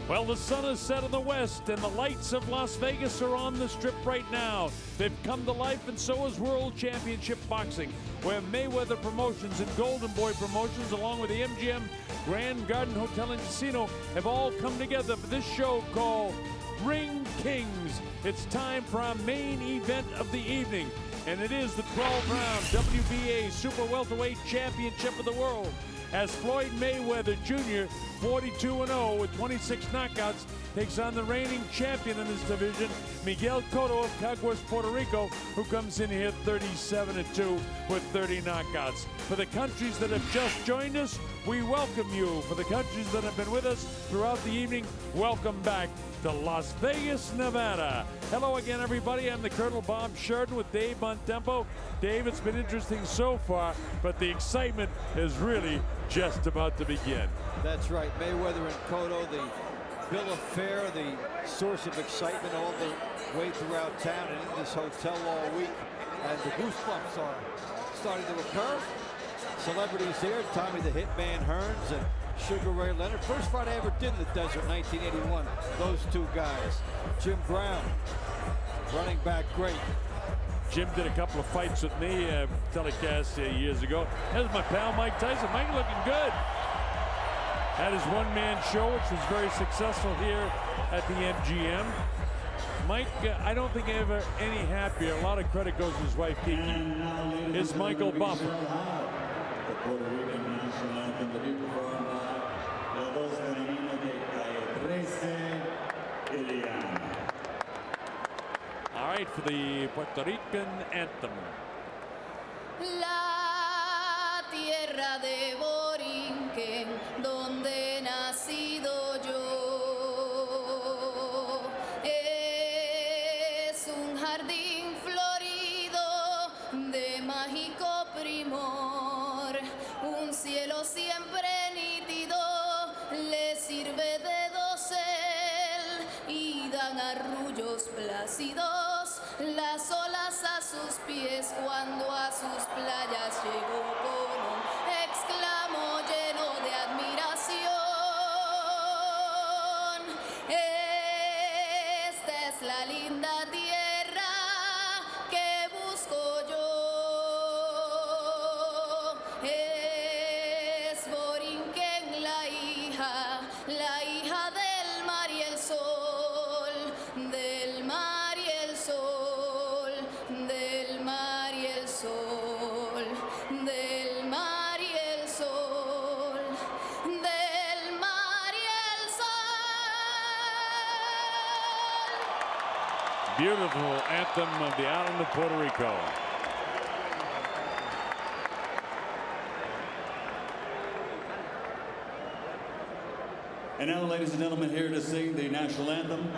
Well, the sun is set in the west, and the lights of Las Vegas are on the strip right now. They've come to life, and so is World Championship Boxing, where Mayweather Promotions and Golden Boy Promotions, along with the MGM Grand Garden Hotel and Casino, have all come together for this show called Ring Kings. It's time for our main event of the evening, and it is the 12-round WBA Super Welterweight Championship of the World, as Floyd Mayweather Jr., 42-0 with 26 knockouts, takes on the reigning champion in this division, Miguel Cotto of Caguas, Puerto Rico, who comes in here 37-2 with 30 knockouts. For the countries that have just joined us, we welcome you. For the countries that have been with us throughout the evening, welcome back to Las Vegas, Nevada. Hello again, everybody. I'm the Colonel Bob Sheridan with Dave Bontempo. Dave, it's been interesting so far, but the excitement is really just about to begin. That's right. Mayweather and Cotto, the bill of fare, the source of excitement all the way throughout town and in this hotel all week. And the goosebumps are starting to occur. Celebrities here, Tommy the Hitman Hearns and Sugar Ray Leonard. First fight I ever did in the desert, 1981. Those two guys. Jim Brown, running back great. Jim did a couple of fights with me, telecast years ago. There's my pal Mike Tyson. Mike looking good. Had his one-man show, which was very successful here at the MGM. Mike, I don't think ever any happier. A lot of credit goes to his wife, Kiki. Is Michael Buffer. The Puerto Rican national anthem to be performed by los dos femeninos de Calle 13, Iliana. All right, for the Puerto Rican anthem. La tierra de Borinquen, donde he nacido yo, es un jardín florido de mágico primor, un cielo siempre nítido le sirve de dosel y dan arrullos plácidos las olas a sus pies cuando a sus playas llegó con un exclamo lleno de admiración. Esta es la linda tierra que busco yo. Es Borinquen la hija del mar y el sol, del mar y el sol, del mar y el sol, del mar y el sol, del mar y el sol. Beautiful anthem of the island of Puerto Rico. And now, ladies and gentlemen, here to sing the national anthem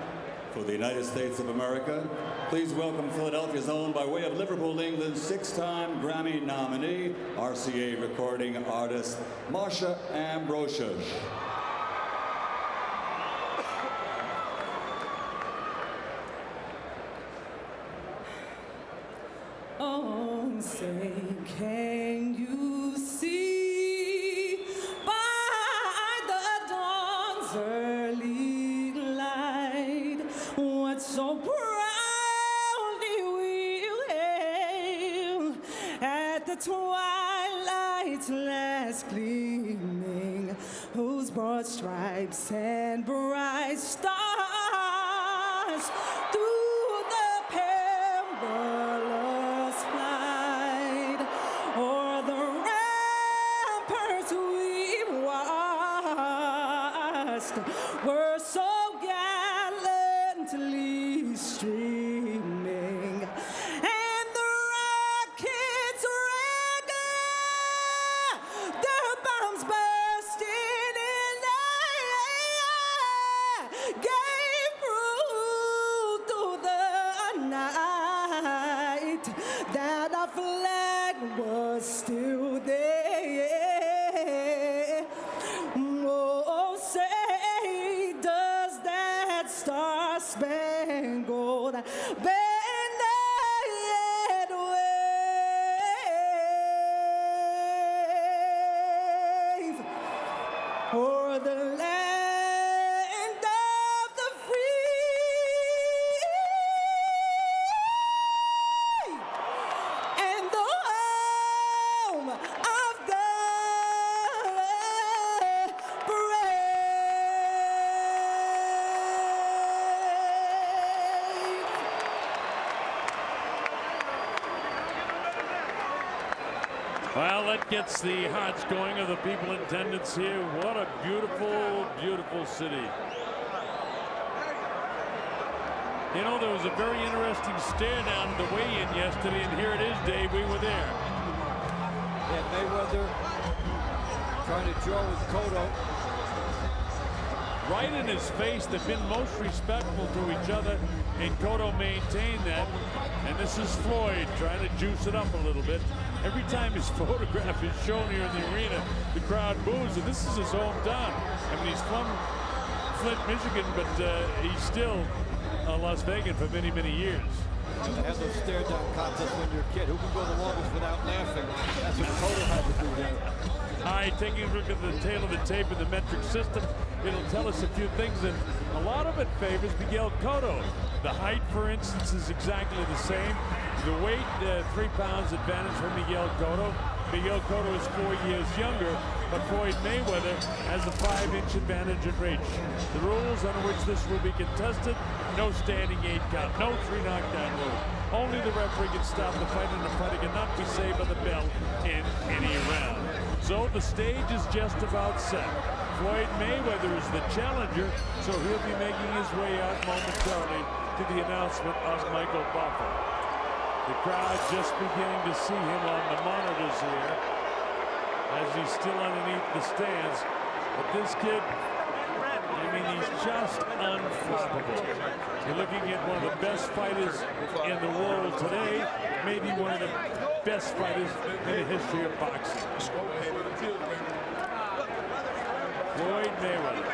for the United States of America, please welcome Philadelphia's own, by way of Liverpool, England, 6-time Grammy nominee, RCA recording artist, Marsha Ambrosius. Oh, say, can you see by the dawn's early light what so proudly we hailed at the twilight's last gleaming, whose broad stripes and bright stars through the perilous flight o'er the ramparts we watched were so gallantly streaming, and the rockets' regular, their bombs bursting in the air, gave proof through the night that our flag was still there. Oh, say, does that star-spangled banner yet wave o'er the land of Well, that gets the hearts going of the people in attendance here. What a beautiful, beautiful city. You know, there was a very interesting stare down the weigh-in yesterday, and here it is, Dave. We were there. Yeah, Mayweather trying to draw with Cotto. Right in his face. They've been most respectful to each other, and Cotto maintained that. And this is Floyd trying to juice it up a little bit. Every time his photograph is shown here in the arena, the crowd boos, and this is his hometown. I mean, he's from Flint, Michigan, but he's still Las Vegas for many, many years. They have those stare-down contests when you're a kid. Who can go the longest without laughing? That's what Cotto had to do there. All right, taking a look at the tail of the tape in the metric system, it'll tell us a few things, and a lot of it favors Miguel Cotto. The height, for instance, is exactly the same. The weight, 3 pounds advantage for Miguel Cotto. Miguel Cotto is 4 years younger, but Floyd Mayweather has a 5-inch advantage in reach. The rules under which this will be contested: no standing 8 count, no 3 knockdown rule. Only the referee can stop the fight, and the fighter cannot be saved by the bell in any round. So the stage is just about set. Floyd Mayweather is the challenger, so he'll be making his way out momentarily to the announcement of Michael Cotto. The crowd just beginning to see him on the monitors here as he's still underneath the stands. But this kid, I mean, he's just unflappable. You're looking at one of the best fighters in the world today, maybe one of the best fighters in the history of boxing. Floyd Mayweather.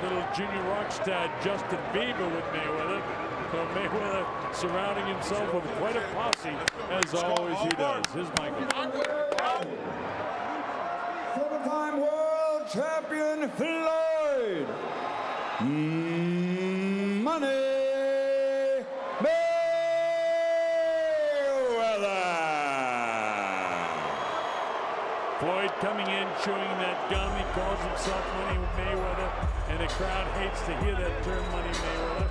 Little junior rock star Justin Bieber with Mayweather. So Mayweather surrounding himself with quite a posse, as always he does. Here's Michael. 7-time world champion Floyd Money Mayweather. Floyd coming in, chewing that gum. He calls himself Money Mayweather, and the crowd hates to hear that term, Money Mayweather.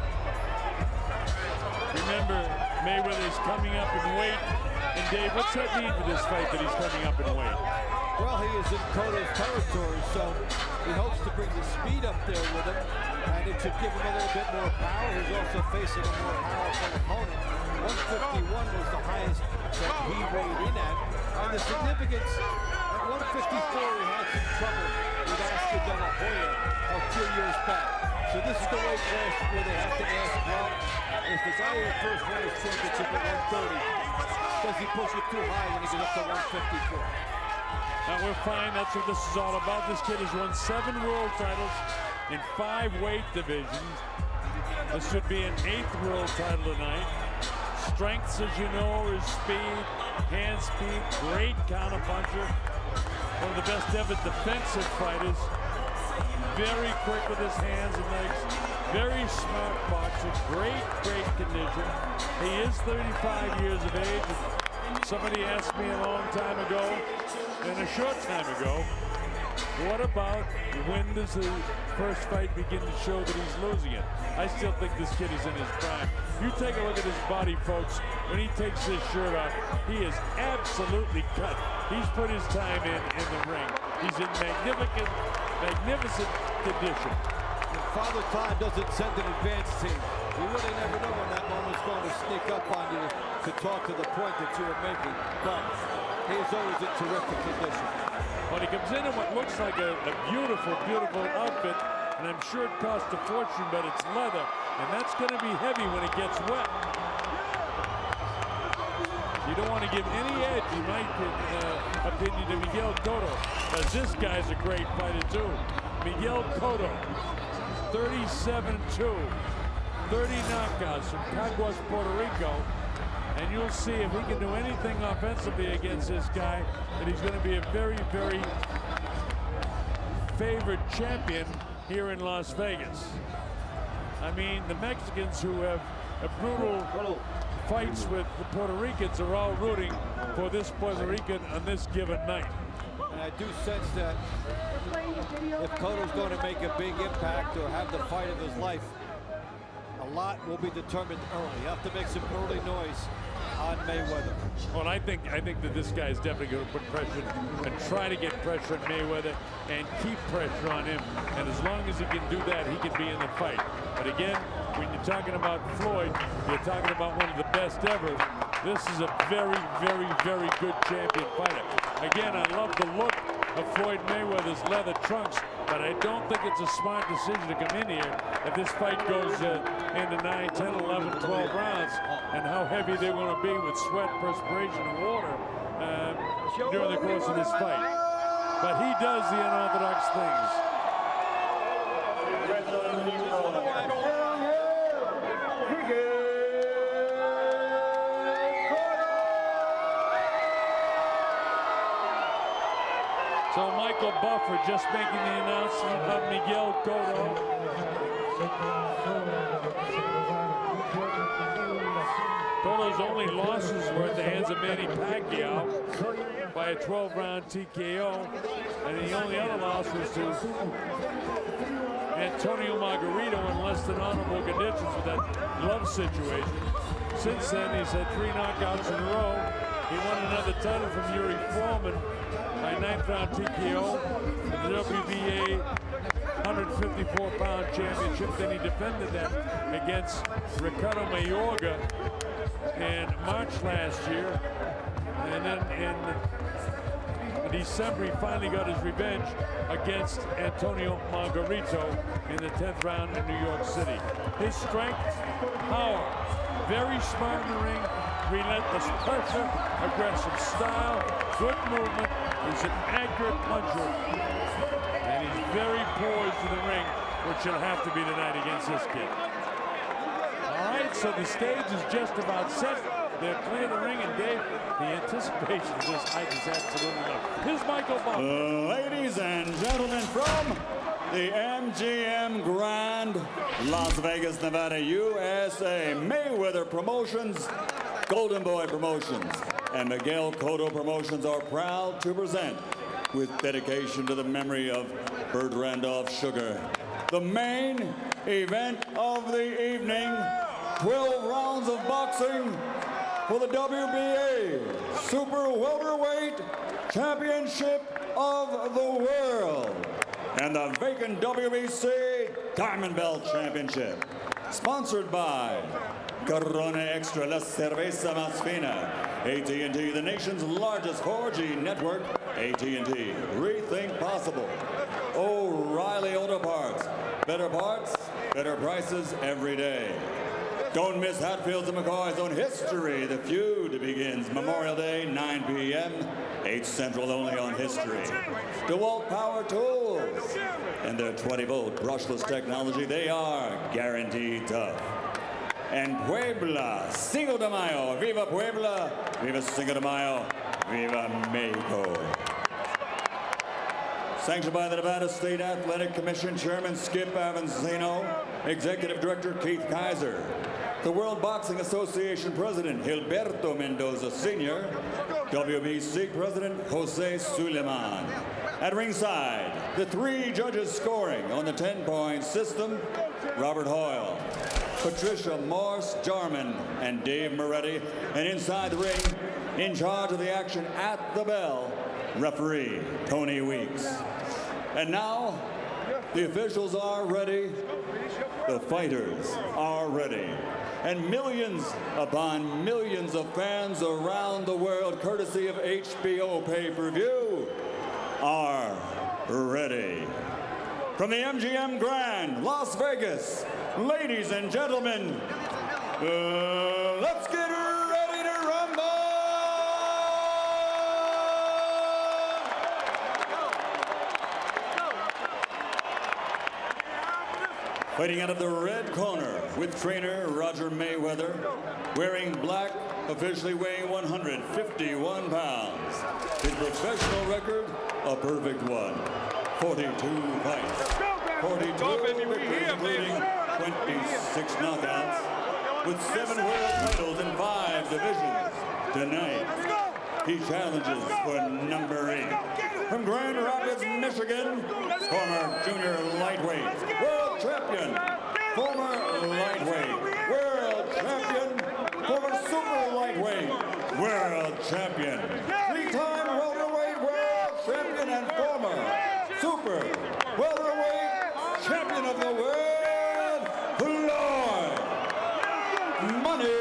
Remember, Mayweather's coming up in weight. And Dave, what's that mean for this fight that he's coming up in weight? Well, he is in Cotto's territory, so he hopes to bring the speed up there with him, and it should give him a little bit more power. He's also facing a more powerful opponent. 151 was the highest that he weighed in at, and the significance at 154 he had some trouble with Oscar De La Hoya a few years back. So this is the weight class where they have to ask, well, if the guy who first won his championship at 130, does he push it too high when he gets up to 154? Now we're fine. That's what this is all about. This kid has won 7 world titles in 5 weight divisions. This should be an 8th world title tonight. Strengths, as you know, is speed, hand speed, great counterpuncher. One of the best ever defensive fighters. Very quick with his hands and legs. Very smart boxer. Great condition. He is 35 years of age. Somebody asked me a long time ago, and a short time ago, what about when does the first fight begin to show that he's losing it? I still think this kid is in his prime. You take a look at his body, folks. When he takes his shirt off, he is absolutely cut. He's put his time in the ring. He's in magnificent condition. When Father Time doesn't send an advance team, you really never know when that moment's going to sneak up on you to talk to the point that you were making. But he is always in terrific condition. Well, he comes in what looks like a beautiful, beautiful outfit, and I'm sure it costs a fortune, but it's leather, and that's going to be heavy when it gets wet. You don't want to give any edge, in my opinion, to Miguel Cotto, because this guy's a great fighter too. Miguel Cotto, 37-2, 30 knockouts from Caguas, Puerto Rico. And you'll see if he can do anything offensively against this guy, that he's going to be a very, very favored champion here in Las Vegas. I mean, the Mexicans, who have a brutal fights with the Puerto Ricans, are all rooting for this Puerto Rican on this given night. And I do sense that if Cotto's going to make a big impact or have the fight of his life, a A lot will be determined early. You have to make some early noise on Mayweather. Well, I think that this guy is definitely going to put pressure and try to get pressure on Mayweather and keep pressure on him. And as long as he can do that, he can be in the fight. But again, when you're talking about Floyd, you're talking about one of the best ever. This is a very, very, very good champion fighter. Again, I love the look of Floyd Mayweather's leather trunks, but I don't think it's a smart decision to come in here if this fight goes into 9, 10, 11, 12 rounds, and how heavy they're going to be with sweat, perspiration, and water during the course of this fight. But he does the unorthodox things. So Michael Buffer just making the announcement of Miguel Cotto. Cotto's only losses were at the hands of Manny Pacquiao by a 12-round TKO, and the only other loss was to Antonio Margarito in less than honorable conditions with that glove situation. Since then, he's had 3 knockouts in a row. He won another title from Yuri Foreman by 9th-round TKO in the WBA 154-pound championship. Then he defended that against Ricardo Mayorga in March last year. And then in December, he finally got his revenge against Antonio Margarito in the 10th round in New York City. His strength, power, very smart in the ring, relentless pressure, aggressive style, good movement. He's an accurate puncher, and he's very poised in the ring, which will have to be tonight against this kid. All right, so the stage is just about set. They're clear the ring, and Dave, the anticipation of this fight is absolutely enough. Here's Michael Buffer. Ladies and gentlemen, from the MGM Grand, Las Vegas, Nevada, USA, Mayweather Promotions, Golden Boy Promotions, and Miguel Cotto Promotions are proud to present, with dedication to the memory of Burt Randolph Sugar, the main event of the evening, 12 rounds of boxing for the WBA Super Welterweight Championship of the World and the vacant WBC Diamond Belt Championship. Sponsored by Corona Extra, La Cerveza Más Fina, AT&T, the nation's largest 4G network, AT&T, rethink possible. O'Reilly Auto Parts, better prices every day. Don't miss Hatfields and McCoy's own History. The Feud begins Memorial Day, 9 p.m., 8 Central, only on History. DeWalt Power Tools and their 20-volt brushless technology, they are guaranteed tough. And Puebla, Cinco de Mayo, Viva Puebla, Viva Cinco de Mayo, Viva Mexico. Sanctioned by the Nevada State Athletic Commission Chairman Skip Avanzino, Executive Director Keith Kaiser, the World Boxing Association President Gilberto Mendoza Sr., WBC President Jose Suleiman. At ringside, the 3 judges scoring on the 10-point system, Robert Hoyle, Patricia, Morse, Jarman, and Dave Moretti. And inside the ring, in charge of the action at the bell, referee Tony Weeks. And now, the officials are ready, the fighters are ready, and millions upon millions of fans around the world, courtesy of HBO pay-per-view, are ready. From the MGM Grand, Las Vegas, ladies and gentlemen, let's get ready to rumble! Fighting out of the red corner with trainer Roger Mayweather, wearing black, officially weighing 151 pounds. His professional record, a perfect one. 42 fights, 42 victories, including 26 knockouts, with 7 world titles in 5 divisions. Tonight, he challenges for number 8. From Grand Rapids, Michigan, former junior lightweight, world champion, former lightweight world champion, former super lightweight world champion, three-time welterweight world champion, and former super welterweight champion of the world, Floyd Money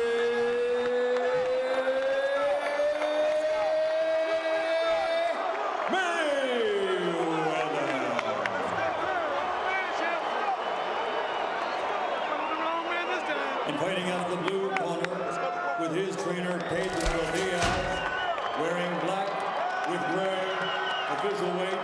Fighting out of the blue corner with his trainer Pedro Diaz, wearing black with gray, official weight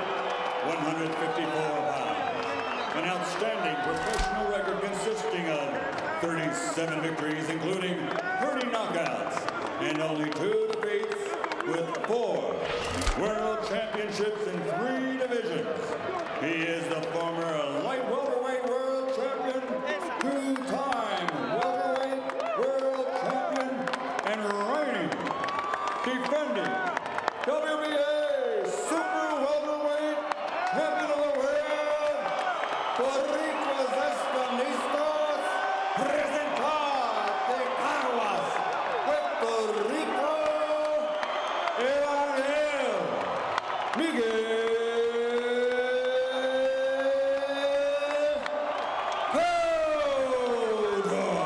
154 pounds. An outstanding professional record consisting of 37 victories, including 30 knockouts, and only 2 defeats, with 4 world championships in 3 divisions. He is the former light welterweight world champion, 2-time welterweight world champion, and reigning, defending WBA super welterweight champion of the world, Boricuas están listos, presentar de Caguas, Puerto Rico, Miguel Cotto.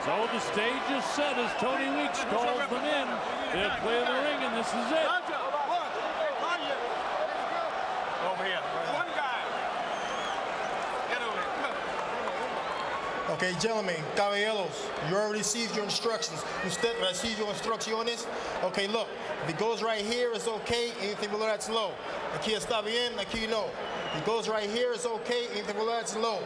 So the stage is set as Tony Weeks calls them in. They'll play the ring, and this is it. Over here. One guy. Get over there. Okay, gentlemen, caballeros, you already received your instructions. Usted recibió instrucciones. Okay, look, if it goes right here, it's okay. Anything below that's low. Aquí está bien, aquí no. If it goes right here, it's okay. Anything below that's low.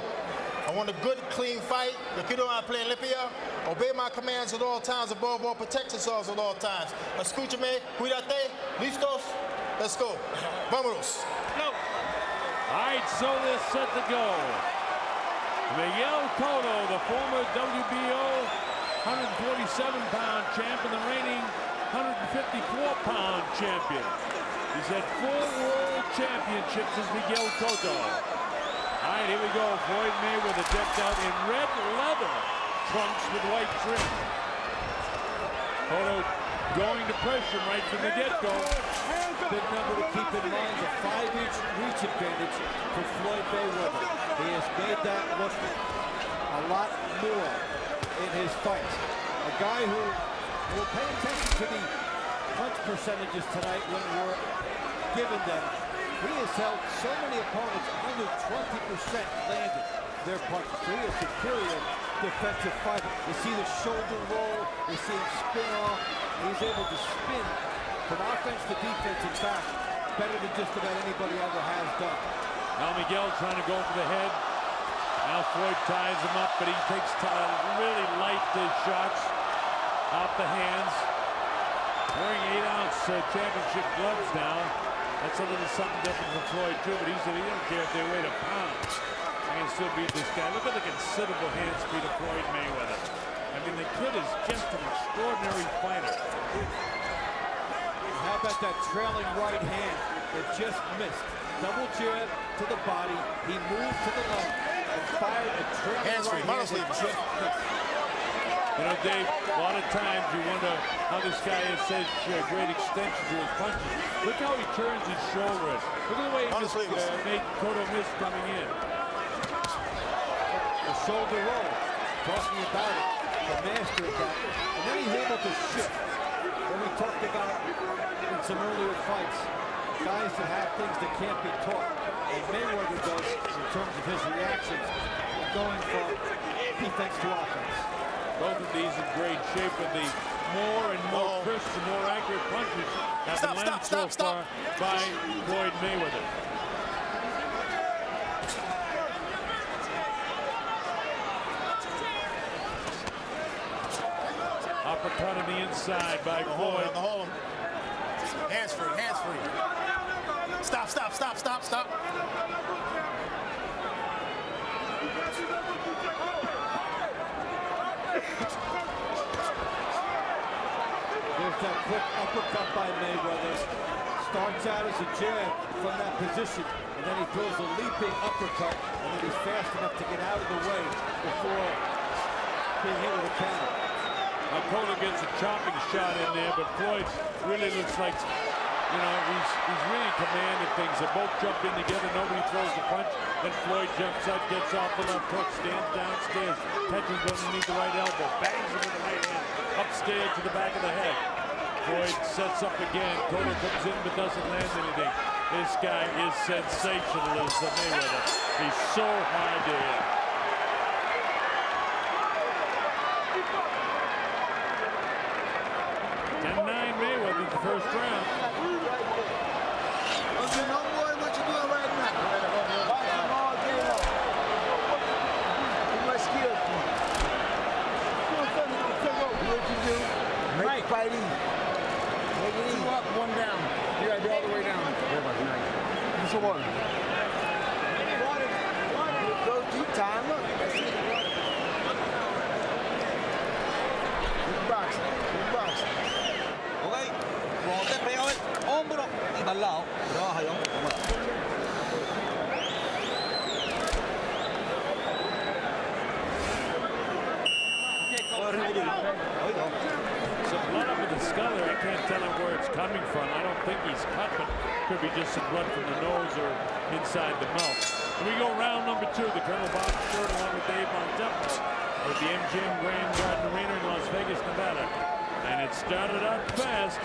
I want a good, clean fight. If you don't want to play limpia, obey my commands at all times. Above all, protect yourselves at all times. Escúchame, cuídate, listos. Let's go. Vámonos. All right, so they're set to go. Miguel Cotto, the former WBO 147-pound champ and the reigning 154-pound champion. He's had 4 world championships as Miguel Cotto. All right, here we go. Floyd Mayweather decked out in red leather trunks with white trim. Cotto going to pressure right from the get-go. Big number to keep in mind, the 5-inch reach advantage for Floyd Mayweather. He has made that look a lot more in his fights. A guy who will pay attention to the punch percentages tonight when we're given them. He has held so many opponents under 20% landed their punches. So he is a superior defensive fighter. You see the shoulder roll, you see him spin off. He's able to spin from offense to defense and back better than just about anybody ever has done. Now Miguel trying to go for the head. Now Floyd ties him up, but he takes really light shots off the hands. Wearing 8-ounce championship gloves now. That's a little something different from Floyd too, but he said he don't care if they weighed a pound. I can still beat this guy. Look at the considerable hand speed of Floyd Mayweather. I mean, the kid is just an extraordinary fighter. How about that trailing right hand that just missed? Double jab to the body. He moved to the left and fired a trailing right hand that just missed. You know, Dave, a lot of times you wonder how this guy has such great extension to his punches. Look how he turns his shoulder. Look at the way he just made Cotto miss coming in. The shoulder roll, talking about it, the master of that. And then he's able to shift. When we talked about in some earlier fights, guys that have things that can't be taught. And Mayweather does in terms of his reactions, going from defense to offense. Both of these in great shape, but the more and more crisp and more accurate punches have been landed so far by Floyd Mayweather. Uppercut on the inside by Floyd. Hands free, hands free. Stop, stop, stop, stop, stop. There's that quick uppercut by Mayweather. Starts out as a jab from that position, and then he throws a leaping uppercut, and then he's fast enough to get out of the way before being hit with a counter. Now Cotto gets a chopping shot in there, but Floyd really looks like, you know, he's really commanding things. They both jump in together, nobody throws a punch, then Floyd jumps up, gets off the left hook, stands downstairs, touches underneath the right elbow, bangs him with the right hand, upstairs to the back of the head. Floyd sets up again, Cotto comes in but doesn't land anything. This guy is sensational, is the Mayweather. He's so hard to hit. Mayweather in the first round. Okay, no boy, what you doing right now? Boxing all day long. Too much skill for me. What you do? Make the fight easy. Make it easy. Up, one down. You gotta be all the way down. What's the water? Go deep time up. That's it. Good boxing. Good boxing. Cuando te pega el hombro y para el lado, trabaja ahí, Some blood up in the skull there. I can't tell him where it's coming from. I don't think he's cut, but could be just some blood from the nose or inside the mouth. And we go round number 2. The Colonel Bob Stewart along with Dave Montempus at the MGM Grand Garden Arena in Las Vegas, Nevada. And it started out fast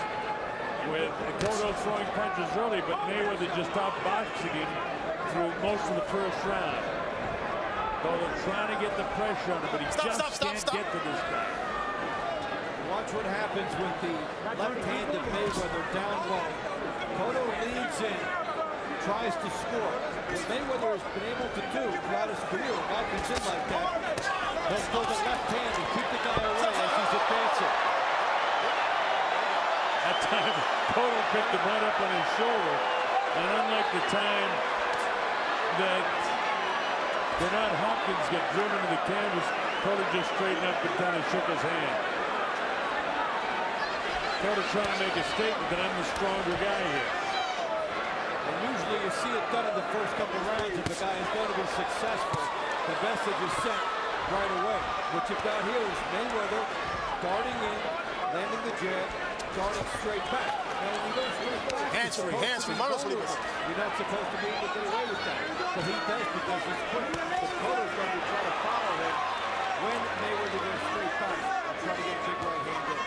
with Cotto throwing punches early, but Mayweather just outboxing him through most of the first round. Cotto trying to get the pressure on him, but he just can't get to this guy. Watch what happens with the left hand of Mayweather down low. Cotto leads in, tries to score. What Mayweather has been able to do throughout his career, a guy comes in like that, he'll throw the left hand and keep the guy away as he's advancing. That time, Cotto picked him right up on his shoulder, and unlike the time that Bernard Hopkins got driven to the canvas, Cotto just straightened up and kind of shook his hand. Cotto trying to make a statement that I'm the stronger guy here. And usually you see it done in the first couple rounds if a guy is going to be successful. The message is sent right away. What you've got here is Mayweather darting in, landing the jab, darting straight back. Now when you go straight back, hands-free, you're not supposed to be able to get away with that. But he does because he's quick. But Cotto's going to try to follow him when Mayweather goes straight back and try to get a big right hand in.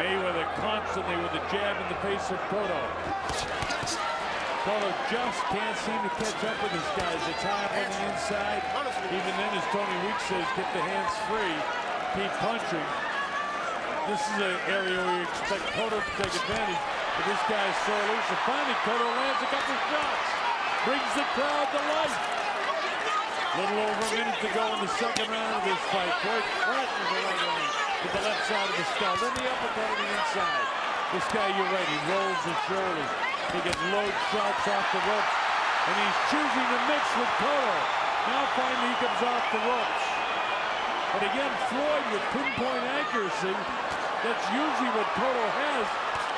Mayweather constantly with a jab in the face of Cotto. Cotto just can't seem to catch up with his guys. It's high up on the inside. Even then, as Tony Weeks says, get the hands free, keep punching. This is an area where you expect Cotto to take advantage, but this guy is so loose. And finally, Cotto lands a couple shots, brings the crowd to life. A little over a minute to go in the second round of this fight. Floyd flashes the right hand with the left side of the skull, then the uppercut on the inside. This guy, you're right, he rolls his shoulders. He gets low shots off the ropes, and he's choosing to mix with Cotto. Now finally he comes off the ropes. But again, Floyd with pinpoint accuracy. That's usually what Cotto has,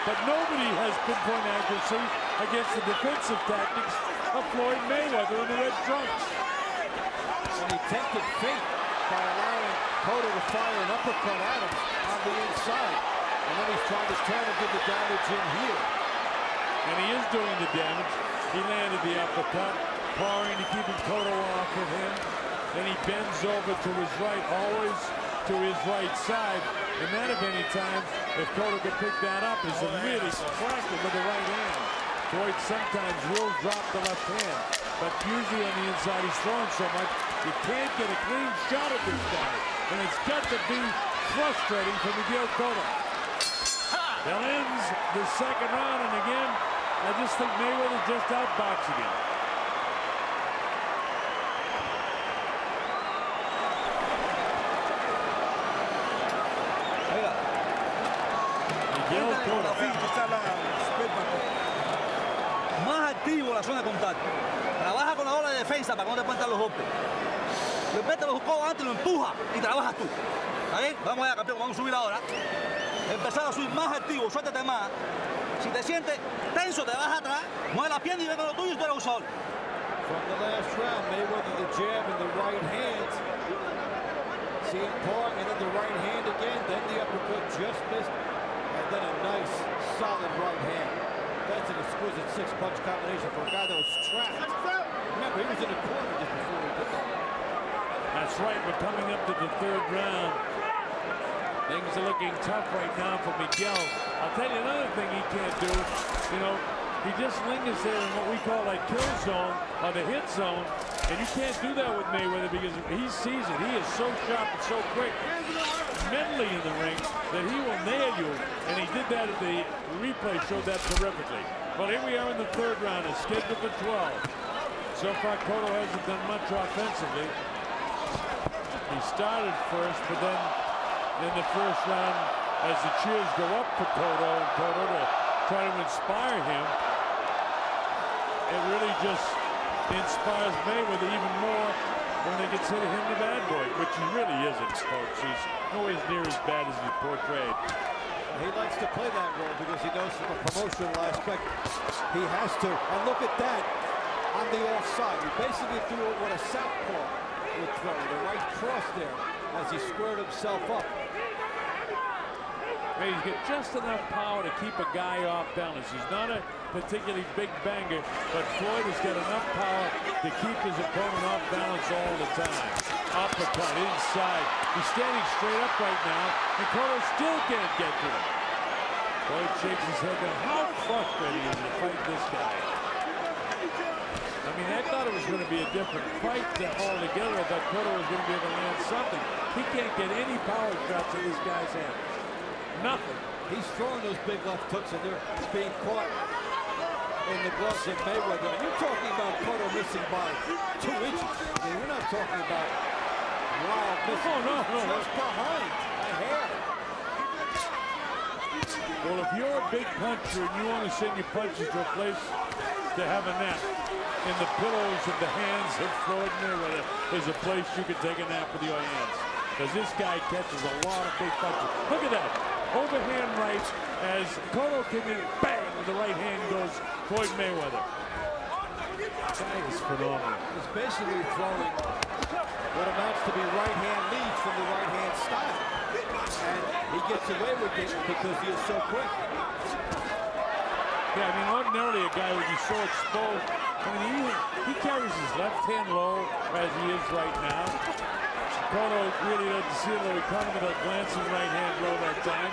but nobody has pinpoint accuracy against the defensive tactics of Floyd Mayweather in the red trunks. And he tempted fate by allowing Cotto to fire an uppercut at him on the inside. And then he's trying to turn and do the damage in here. And he is doing the damage. He landed the uppercut, pawing to keep Cotto off of him. Then he bends over to his right, always to his right side. And that, if any time, if Cotto could pick that up, is a really crack it with the right hand. Floyd sometimes will drop the left hand, but usually on the inside he's throwing so much, you can't get a clean shot at this guy. And it's got to be frustrating for Miguel Cotto. That ends the second round, and again, I just think Mayweather just outboxing him. Miguel Cotto. Más activo la zona de contacto. Trabaja con la ola de defensa para que no te puentan los golpes. Le mete los codos antes, lo empuja y trabajas tú. ¿Está bien? Vamos allá, campeón, vamos a subir ahora. Empezar a subir más activo, suéltate más. Si te sientes tenso, te vas atrás, mueve la pierna y ve con lo tuyo y tú eres abusador. From the last round, Mayweather the jab in the right hand. See him part, and then the right hand again, then the uppercut just missed, and then a nice, solid right hand. That's an exquisite six-punch combination for a guy that was trapped. Remember, he was in the corner just before he did that. That's right, we're coming up to the third round. Things are looking tough right now for Miguel. I'll tell you another thing he can't do. You know, he just lingers there in what we call that kill zone or the hit zone, and you can't do that with Mayweather because he sees it. He is so sharp and so quick mentally in the ring that he will nail you, and he did that at the replay, showed that terrifically. Well, here we are in the third round. It's scheduled for 12. So far, Cotto hasn't done much offensively. He started first, but then in the first round, as the cheers go up for Cotto to try to inspire him, it really just inspires Mayweather even more when they consider him the bad boy, which he really isn't, folks. He's nowhere near as bad as he's portrayed. He likes to play that role because he knows from a promotional aspect he has to. And look at that on the offside. He basically threw it what a southpaw would throw. The right cross there as he squared himself up. He's got just enough power to keep a guy off balance. He's not a particularly big banger, but Floyd has got enough power to keep his opponent off balance all the time. Uppercut inside. He's standing straight up right now, and Cotto still can't get to him. Floyd shakes his head down. How frustrating is it to fight this guy? I mean, I thought it was going to be a different fight altogether. I thought Cotto was going to be able to land something. He can't get any power shots in this guy's hand. Nothing. He's throwing those big left hooks, and they're being caught in the gloves of Mayweather. And you're talking about Cotto missing by 2 inches. I mean, we're not talking about wild missing. Oh, no. Just behind a hair. Well, if you're a big puncher and you want to send your punches to a place to have a nap, in the pillows of the hands of Floyd Mayweather is a place you can take a nap with your hands. Because this guy catches a lot of big punches. Look at that. Overhand right as Cotto came in, bang, with the right hand goes Floyd Mayweather. This guy is phenomenal. He's basically throwing what amounts to be right hand leads from the right hand style. And he gets away with it because he is so quick. Yeah, I mean, ordinarily a guy would be so exposed. I mean, he carries his left hand low as he is right now. Cotto really doesn't see it, though. He caught him with a glancing right hand low that time.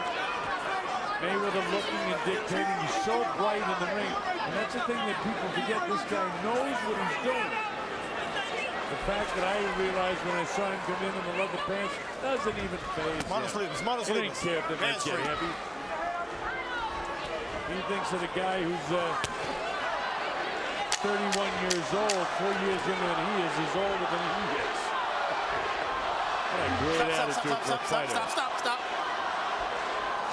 Mayweather looking and dictating. He's so bright in the ring. And that's the thing that people forget. This guy knows what he's doing. The fact that I realized when I saw him come in the leather pants doesn't even faze him. He didn't care if they might get heavy. He thinks of the guy who's 31 years old, 4 years younger than he is older than he is. What a great attitude for a fighter. Stop.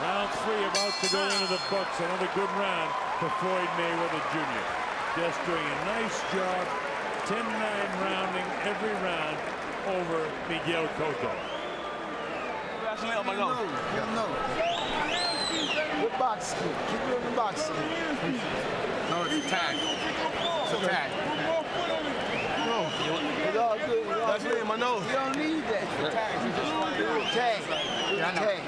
Round 3 about to go into the books. Another good round for Floyd Mayweather Jr. Just doing a nice job, 10-9 rounding every round over Miguel Cotto. Good boxing. Keep doing the boxing. No, it's a tag. It's a tag. No. It's all good. That's me in my nose. You don't need that. Tag. You just want to do a tag. Yeah, I know. Tag.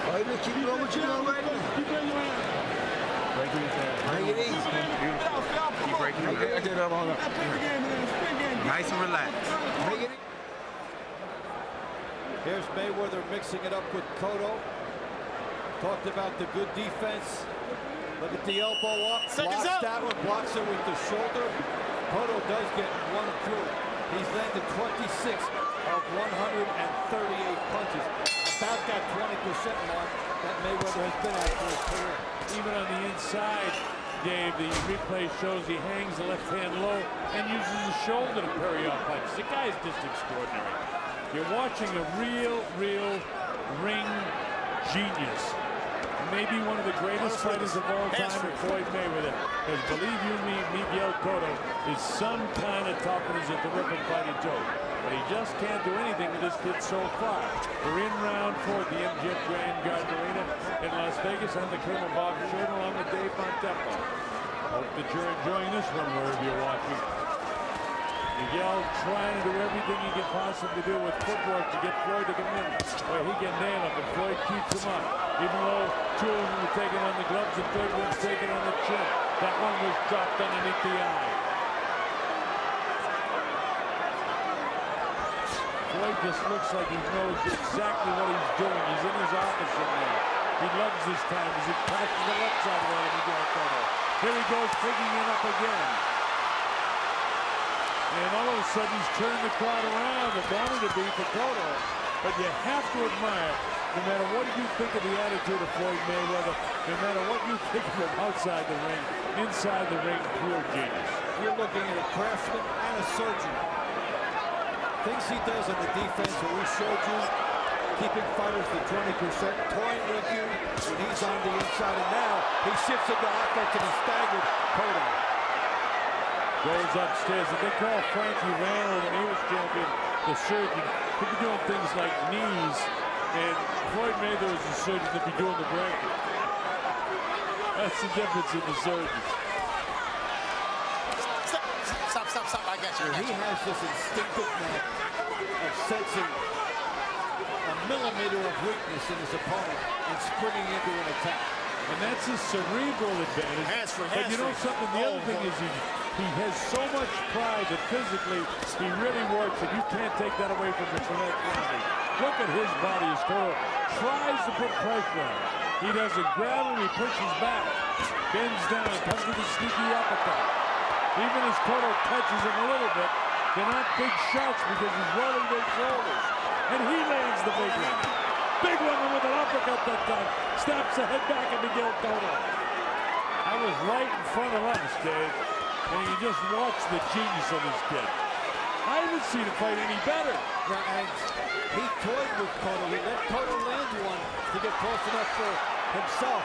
Oh, you just keep going what you know right now. Make it easy. Keep breaking it. Nice and relaxed. Make it easy. Here's Mayweather mixing it up with Cotto. Talked about the good defense. Look at the elbow up. Blocks that one, blocks it with the shoulder. Cotto does get one through. He's landed 26 of 138 punches. About that 20% mark that Mayweather has been at for his career. Even on the inside, Dave, the replay shows he hangs the left hand low and uses his shoulder to parry off punches. The guy is just extraordinary. You're watching a real ring genius. maybe one of the greatest fighters of all time, Floyd Mayweather. Because believe you me, Miguel Cotto is some kind of tough and is a terrific fighter too. But he just can't do anything with this kid so far. We're in round 4 at the MGM Grand Garden Arena in Las Vegas. I'm the Colonel Bob Short along with Dave Montefo. Hope that you're enjoying this one wherever you're watching. Miguel trying to do everything he can possibly do with footwork to get Floyd to come in where he can nail him, but Floyd keeps him up. Even though 2 of them were taken on the gloves, the third one's taken on the chin. That one was dropped underneath the eye. Floyd just looks like he knows exactly what he's doing. He's in his office in there. He loves this time as he passes the left side of the Miguel Cotto. Here he goes, picking it up again. And all of a sudden, he's turned the crowd around. It wanted to be for Cotto. But you have to admire, no matter what you think of the attitude of Floyd Mayweather, no matter what you think of him outside the ring, inside the ring, pure genius. You're looking at a craftsman and a surgeon. Things he does on the defense, what we showed you, keeping fighters to 20%, toying with you when he's on the inside. And now he shifts into offense and he staggered Cotto. Goes upstairs. And they call Frankie Randall when he was champion, the surgeon. He'd be doing things like knees, and Floyd Mayweather was the surgeon to be doing the breaking. That's the difference in the surgeons. Stop. I got you. He has this instinctive knack of sensing a millimeter of weakness in his opponent and springing into an attack. And that's his cerebral advantage. But you know something? The other thing is he has so much pride that physically he really works, and you can't take that away from him for that quality. Look at his body as Cotto tries to put pressure on. He doesn't grab him, he pushes back, bends down, comes with a sneaky uppercut. Even as Cotto touches him a little bit, they're not big shots because he's rolling big shoulders. And he lands the big one. Big one with an uppercut that time. Snaps the head back at Miguel Cotto. I was right in front of us, Dave. And you just watch the genius of this kid. I haven't seen him fight any better. And he toyed with Cotto. He let Cotto land one to get close enough for himself.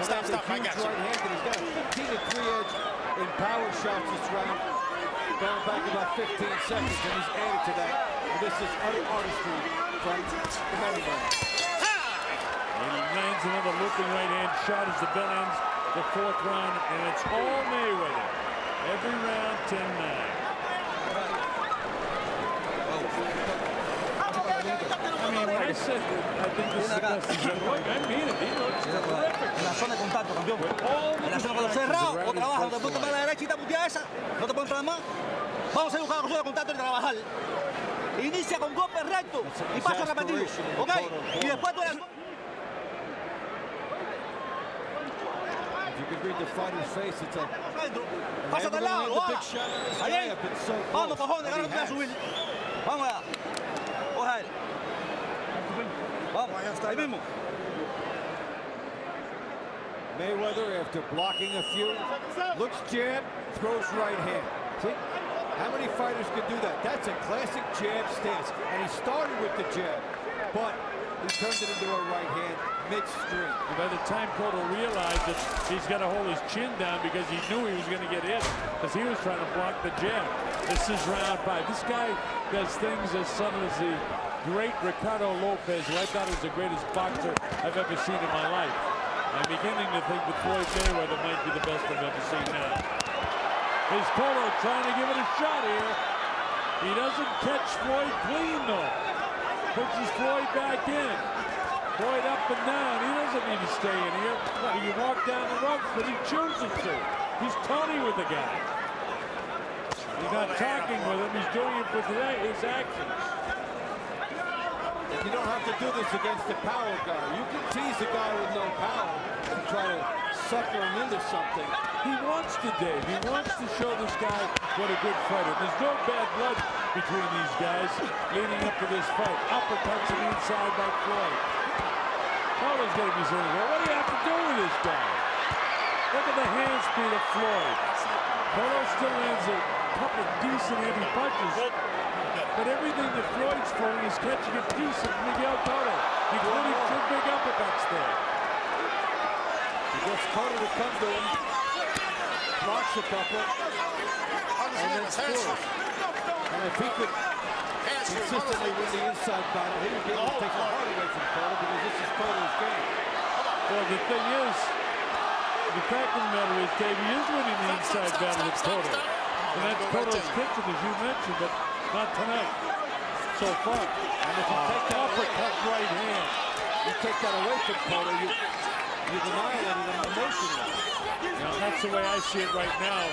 Stop. I got you. Right hand, and he's got a 15-3 edge in power shots this round. Going back about 15 seconds, and he's added to that. And this is utter artistry from the middleweight. And he lands another looping right hand shot as the bell ends the 4th round, and it's all Mayweather. Every round, 10-9. I mean, when I said that I think this is the best he's ever looked, I mean it. He looks terrific. En la zona de contacto, campeón. En la zona con los cerrados, o trabajas, te apuntas para la derecha y te apuntas esa. No te puedes entrar más. Vamos a buscar la zona de contacto y trabajar. Inicia con golpes rectos y pasos repetidos. ¿Ok? Y después tú eres... You can read the fighter's face. It's a Pásate al lado, lo haga. Ahí. so Vamos, cojones, ahora te voy a subir. Vamos allá. Coja él. Vamos, ahí mismo. Mayweather, after blocking a few, looks jab, throws right hand. See, how many fighters can do that? That's a classic jab stance, and he started with the jab, but he turned it into a right hand midstream. By the time Cotto realized that he's got to hold his chin down because he knew he was going to get hit, because he was trying to block the jab. This is round 5. This guy does things as subtle as the great Ricardo Lopez, who I thought was the greatest boxer I've ever seen in my life. I'm beginning to think that Floyd Mayweather might be the best I've ever seen now. Here's Cotto trying to give it a shot here. He doesn't catch Floyd clean, though. Pushes Floyd back in. Floyd up and down. He doesn't need to stay in here. He can walk down the ropes, but he chooses to. He's taunting with the guy. He's not talking with him. He's doing it for his actions. You don't have to do this against the power guy. You can tease a guy with no power and try to sucker him into something. He wants to, Dave. He wants to show this guy what a good fighter. There's no bad blood between these guys leading up to this fight. Uppercuts him inside by Floyd. Cotto's going to be saying, well, what do you have to do with this guy? Look at the hand speed of Floyd. Cotto still lands a couple of decent heavy punches. But everything that Floyd's throwing is catching a piece of Miguel Cotto, including 2 big uppercuts there. wants Cotto to come to him. Blocks a couple. And then scores. And if he could consistently win the inside battle, he would be able to take the heart away from Cotto because this is Cotto's game. Well, the thing is, the fact of the matter is, Dave, he is winning the inside battle with Cotto. And that's Cotto's kitchen, as you mentioned, but not tonight. So far. And if you take that uppercut right hand, you take that away from Cotto, you've annihilated him emotionally. Now, that's the way I see it right now.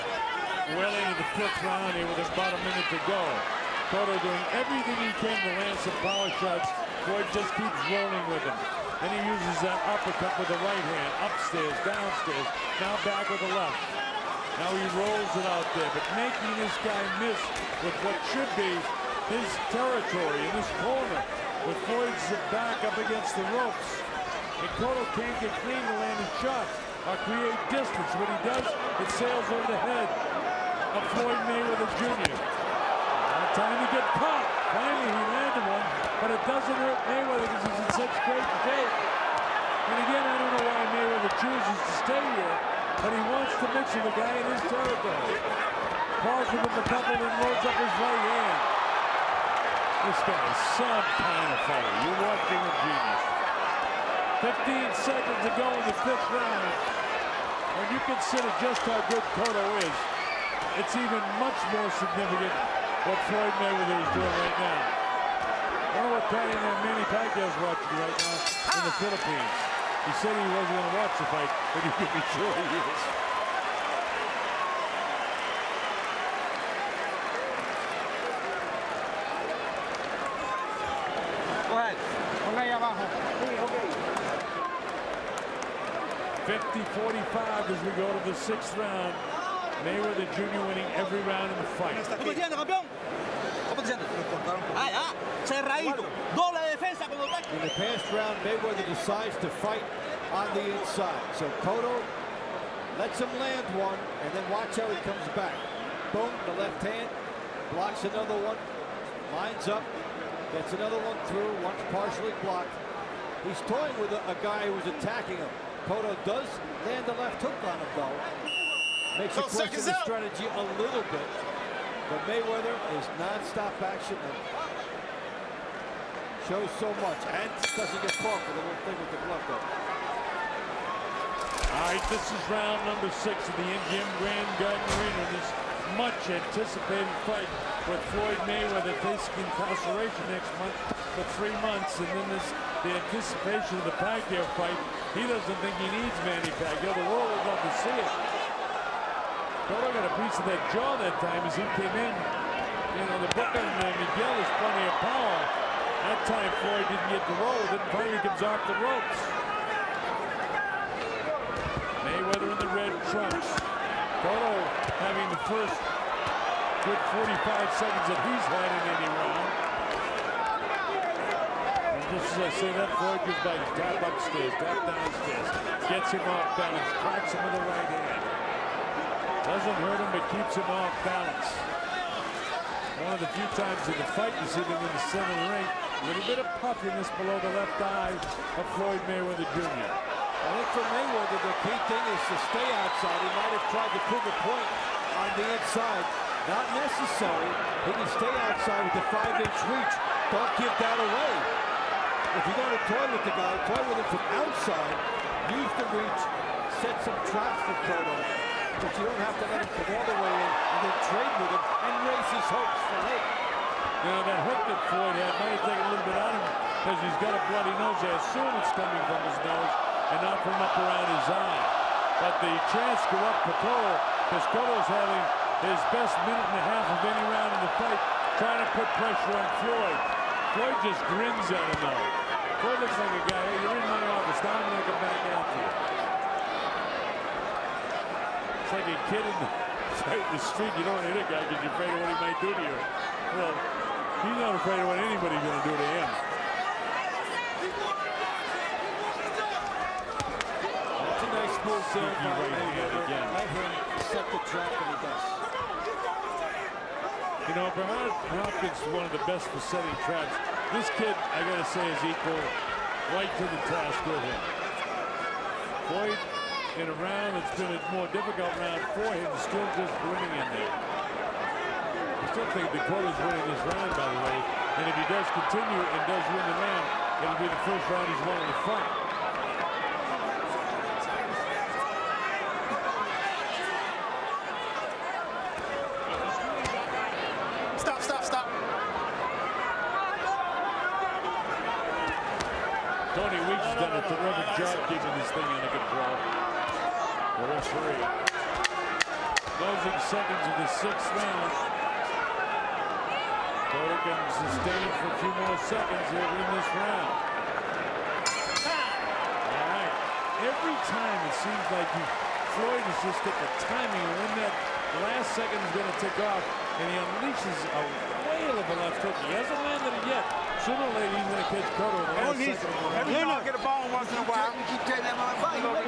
Well into the 5th round here with about a minute to go. Cotto doing everything he can to land some power shots. Floyd just keeps rolling with him. Then he uses that uppercut with the right hand, upstairs, downstairs, now back with the left. Now he rolls it out there, but making this guy miss with what should be his territory in this corner, with Floyd's back up against the ropes. And Cotto can't get clean to land a shot or create distance. What he does, it sails over the head of Floyd Mayweather Jr. Now time to get caught. Finally, he landed one, but it doesn't hurt Mayweather because he's in such great shape. And again, I don't know why Mayweather chooses to stay here, but he wants to mix with a guy in his territory. Pauses with the couple and loads up his right hand. This guy is some kind of fighter. You're watching a genius. 15 seconds to go in the 5th round. When you consider just how good Cotto is, it's even much more significant what Floyd Mayweather is doing right now. I don't know what Manny Pacquiao's watching right now in the Philippines. He said he wasn't going to watch the fight, but you can be sure he is. Go ahead. Ponla ahí abajo. Sí, okay. 50-45 as we go to the 6th round. Mayweather Jr. winning every round in the fight. ¿Cómo te sientes, campeón? ¿Cómo te sientes? Cerradito. Doble defensa cuando ataca. In the past round, Mayweather decides to fight on the inside. So Cotto lets him land one, and then watch how he comes back. Boom, the left hand, blocks another one, lines up, gets another one through, one's partially blocked. He's toying with a guy who's attacking him. Cotto does land the left hook on him, though. Makes you question the strategy a little bit. But Mayweather is non-stop action and shows so much. And doesn't get caught with a little thing with the glove, though. All right, this is round number 6 of the MGM Grand Garden Arena. This much anticipated fight with Floyd Mayweather facing incarceration next month for 3 months. And then the anticipation of the Pacquiao fight. He doesn't think he needs Manny Pacquiao. The world would love to see it. Cotto got a piece of that jaw that time as he came in. You know, the booker Miguel has plenty of power. That time Floyd didn't get the roll. Then finally comes off the ropes. Mayweather in the red trunks. Cotto having the first good 45 seconds that he's had in any round. And just as I say that, Floyd gives back a tap upstairs, tap downstairs. Gets him off balance, cracks him with the right hand. Doesn't hurt him, but keeps him off balance. One of the few times in the fight you see them in the 7 ring. A little bit of puffiness below the left eye of Floyd Mayweather Jr. I think for Mayweather, the key thing is to stay outside. He might have tried to prove a point on the inside. Not necessary. He can stay outside with the 5-inch reach. Don't give that away. If you're going to toy with the guy, toy with him from outside. Use the reach. Set some traps for Cotto. But you don't have to let him come all the way in and then trade with him and raise his hopes for late. You know, that hook that Floyd had might have taken a little bit out of him because he's got a bloody nose. I assume it's coming from his nose and not from up around his eye. But the chance go up for Cotto because Cotto's having his best minute and a half of any round in the fight, trying to put pressure on Floyd. Floyd just grins at him though. Floyd looks like a guy, hey, you're in my office, now I'm going to come back after you. It's like a kid in the fight in the street. You don't want to hit a guy because you're afraid of what he might do to you. Well, he's not afraid of what anybody's going to do to him. That's a nice move there by Mayweather. Let him set the trap and he does. You know, Bernard Hopkins is one of the best for setting traps. This kid, I got to say, is equal right to the task with him. Floyd in a round that's been a more difficult round for him, still just winning in there. I still think Dakota's winning this round, by the way. And if he does continue and does win the round, it'll be the first round he's won in the front. Stop. Tony Weeks has done a terrific job keeping this thing under control. The referee. Closing seconds of the 6th round. Cotto can sustain for a few more seconds. He'll win this round. All right. Every time it seems like Floyd has just got the timing of when that last second is going to tick off, and he unleashes a whale of a left hook. He hasn't landed it yet. Sooner or later, he's going to catch Cotto in the last second. Every time I get a ball once in a while. You keep taking that motherfucker.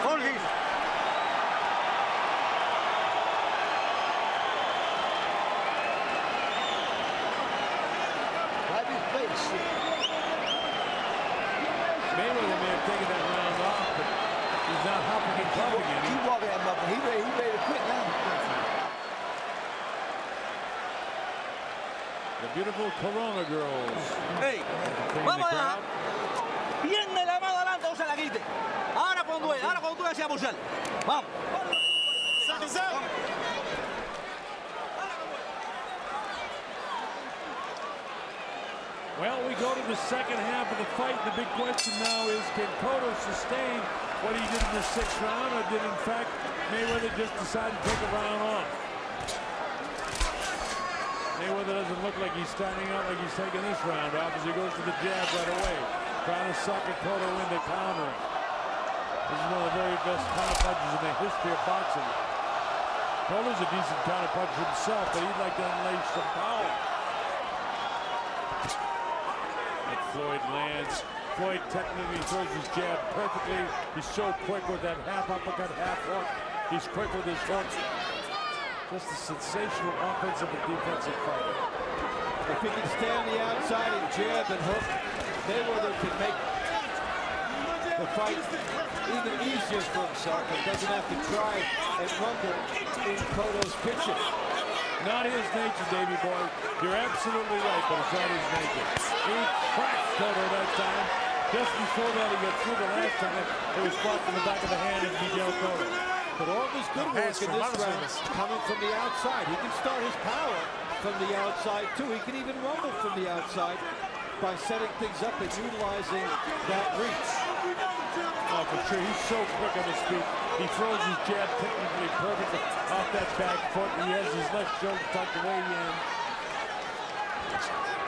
Hold it. Mayweather may have taken that round off, but he's not hopping and pumping it. Keep walking that motherfucker. He ready to quit now. The beautiful Corona girls. Hey, vamos allá. Viene la mano adelante, no se la quite. Ahora cuando tú decías boxear. Vamos. Well, we go to the second half of the fight. The big question now is, can Cotto sustain what he did in the 6th round, or did, in fact, Mayweather just decide to take a round off? Mayweather doesn't look like he's starting out like he's taking this round off as he goes to the jab right away, trying to sucker Cotto into countering. This is one of the very best counterpunchers in the history of boxing. Cotto's a decent counterpuncher himself, but he'd like to unleash some power. And Floyd lands. Floyd technically throws his jab perfectly. He's so quick with that half uppercut, half hook. He's quick with his hook. Just a sensational offensive and defensive fighter. If he can stay on the outside and jab and hook, Mayweather can make the fight even easier for himself and doesn't have to try and rumble in Cotto's pitching. Not his nature, Davey boy. You're absolutely right, but it's not his nature. He cracked Cotto that time. Just before that, he got through the last time. It was blocked in the back of the hand of Miguel Cotto. But all of his good work in this round coming from the outside. He can start his power from the outside, too. He can even rumble from the outside by setting things up and utilizing that reach. Oh, for sure. He's so quick on his feet. He throws his jab technically perfectly off that back foot. He has his left shoulder tucked away in.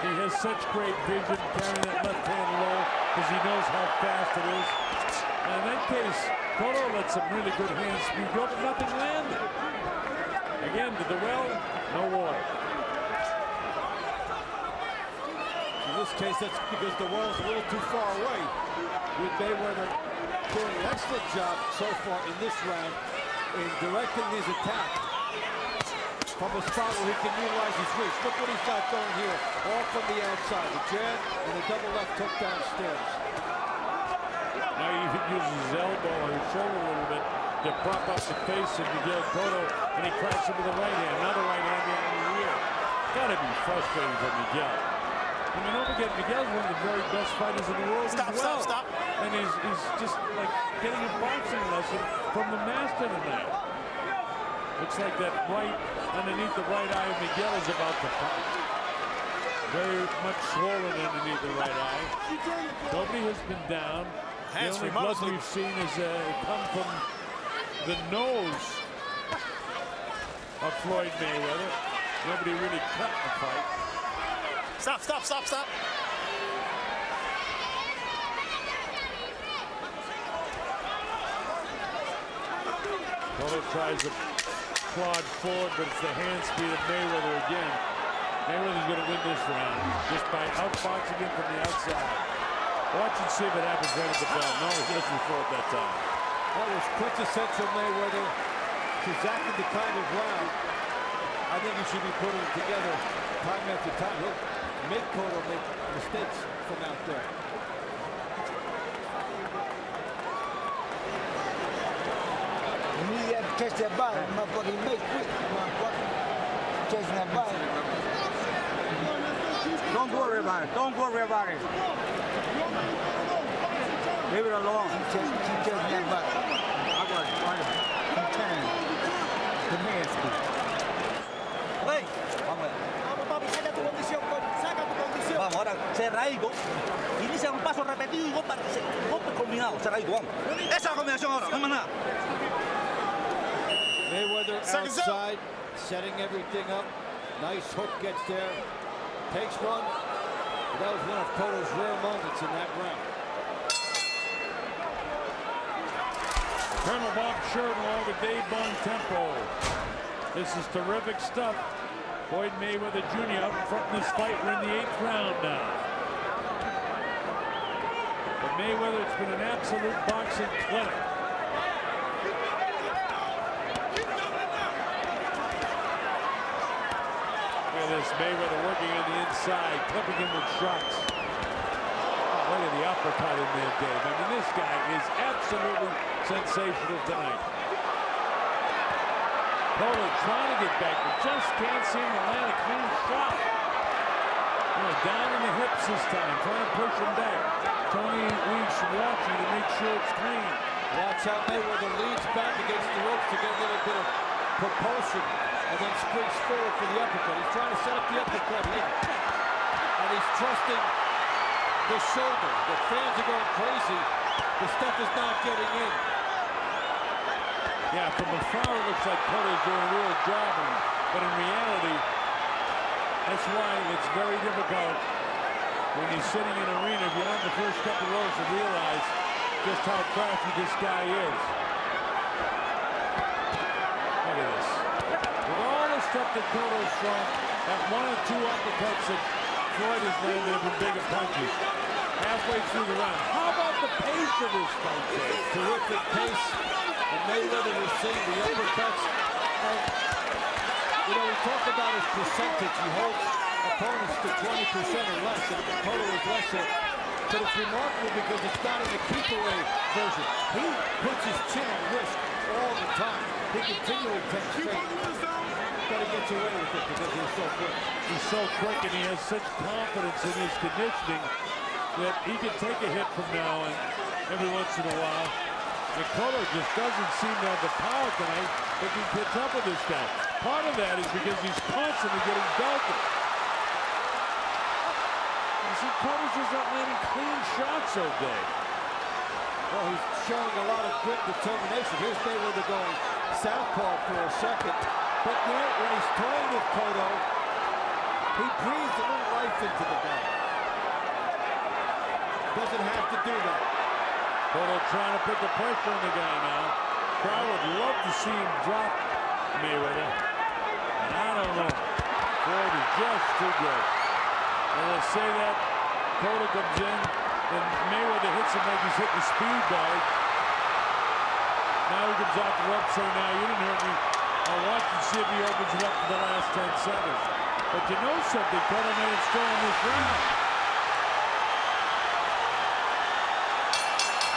He has such great vision carrying that left hand low because he knows how fast it is. And in that case, Cotto let some really good hand speed go, but nothing landed. Again, to the well, no water. In this case, that's because the well's a little too far away. With Mayweather doing an excellent job so far in this round in directing his attack from a spot where he can utilize his reach. Look what he's got going here, all from the outside. The jab and the double left hook downstairs. Now he uses his elbow or his shoulder a little bit to prop up the face of Miguel Cotto, and he cracks him with the right hand. Another right hand behind the ear. Gotta be frustrating for Miguel. I mean, don't forget, Miguel's one of the very best fighters in the world as well. Stop. And he's just like getting a boxing lesson from the master tonight. Looks like that right underneath the right eye of Miguel is about to pop. Very much swollen underneath the right eye. Nobody has been down. The only blood we've seen is come from the nose of Floyd Mayweather. Nobody really cut the fight. Stop. Cotto tries to plod forward, but it's the hand speed of Mayweather again. Mayweather's going to win this round just by outboxing him from the outside. Watch and see if it happens right at the bell. No, he doesn't throw it that time. That was quintessential Mayweather. It's exactly the kind of round I think he should be putting together time after time. He'll make Cotto make mistakes from out there. catch that body, motherfucker. He make quick, motherfucker. Catching that body. Don't worry about it. Don't worry about it. Leave it alone. Keep catching that body. I got it. Keep turning. The man speak. Hey, vamos. Vamos, papi, saca tu condición, saca tu condición. Vamos, ahora cerradito. Inicia un paso repetido y golpe combinado. Cerradito, vamos. Esa es la combinación ahora, no más nada. Mayweather outside, setting everything up. Nice hook gets there. Takes one. That was one of Cotto's rare moments in that round. Colonel Bob Sheridan along with Dave Bontempo. This is terrific stuff. Floyd Mayweather Jr. up in front in this fight. We're in the 8th round now. For Mayweather, it's been an absolute boxing clinic. Look at this, Mayweather working on the inside, clipping him with shots. Oh, look at the uppercut in there, Dave. I mean, this guy is absolutely sensational tonight. Cotto trying to get back, but just can't seem to land a clean shot. Down in the hips this time, trying to push him back. Tony Leach watching to make sure it's clean. Watch out, Mayweather leads back against the ropes to get a little bit of propulsion and then springs forward for the uppercut. He's trying to set up the uppercut here. And he's trusting the shoulder. The fans are going crazy. The stuff is not getting in. Yeah, from afar it looks like Cotto's doing a real job on him. But in reality, that's why it's very difficult when you're sitting in an arena, if you're on the first couple rows, to realize just how crafty this guy is. Look at this. With all the stuff that Cotto's thrown, that 1 or 2 uppercuts that Floyd has landed have been bigger punches. Halfway through the round. How about the pace of this fight, Dave? Terrific pace. And Mayweather was seeing the uppercuts. And, we talked about his percentage. He holds opponents to 20% or less, and Cotto is less than. But it's remarkable because it's not in the keep-away version. He puts his chin at risk all the time. He continually takes straight. But he gets away with it because he's so quick. He's so quick, and he has such confidence in his conditioning that he can take a hit from now and every once in a while. And Cotto just doesn't seem to have the power tonight that can catch up with this guy. Part of that is because he's constantly getting belted. You see, Cotto's just not landing clean shots all day. Well, he's showing a lot of grit and determination. Here's Mayweather going southpaw for a second. But when he's toying with Cotto, he breathes a little life into the guy. Doesn't have to do that. Cotto trying to put the pressure on the guy now. Crowd would love to see him drop Mayweather. And I don't know. Floyd is just too good. And they say that Cotto comes in, and Mayweather hits him like he's hitting a speed bag. Now he comes out the rope saying, "Now you didn't hurt me. I'll watch and see if he opens it up for the last 10 seconds." But you know something, Cotto made it strong in this round.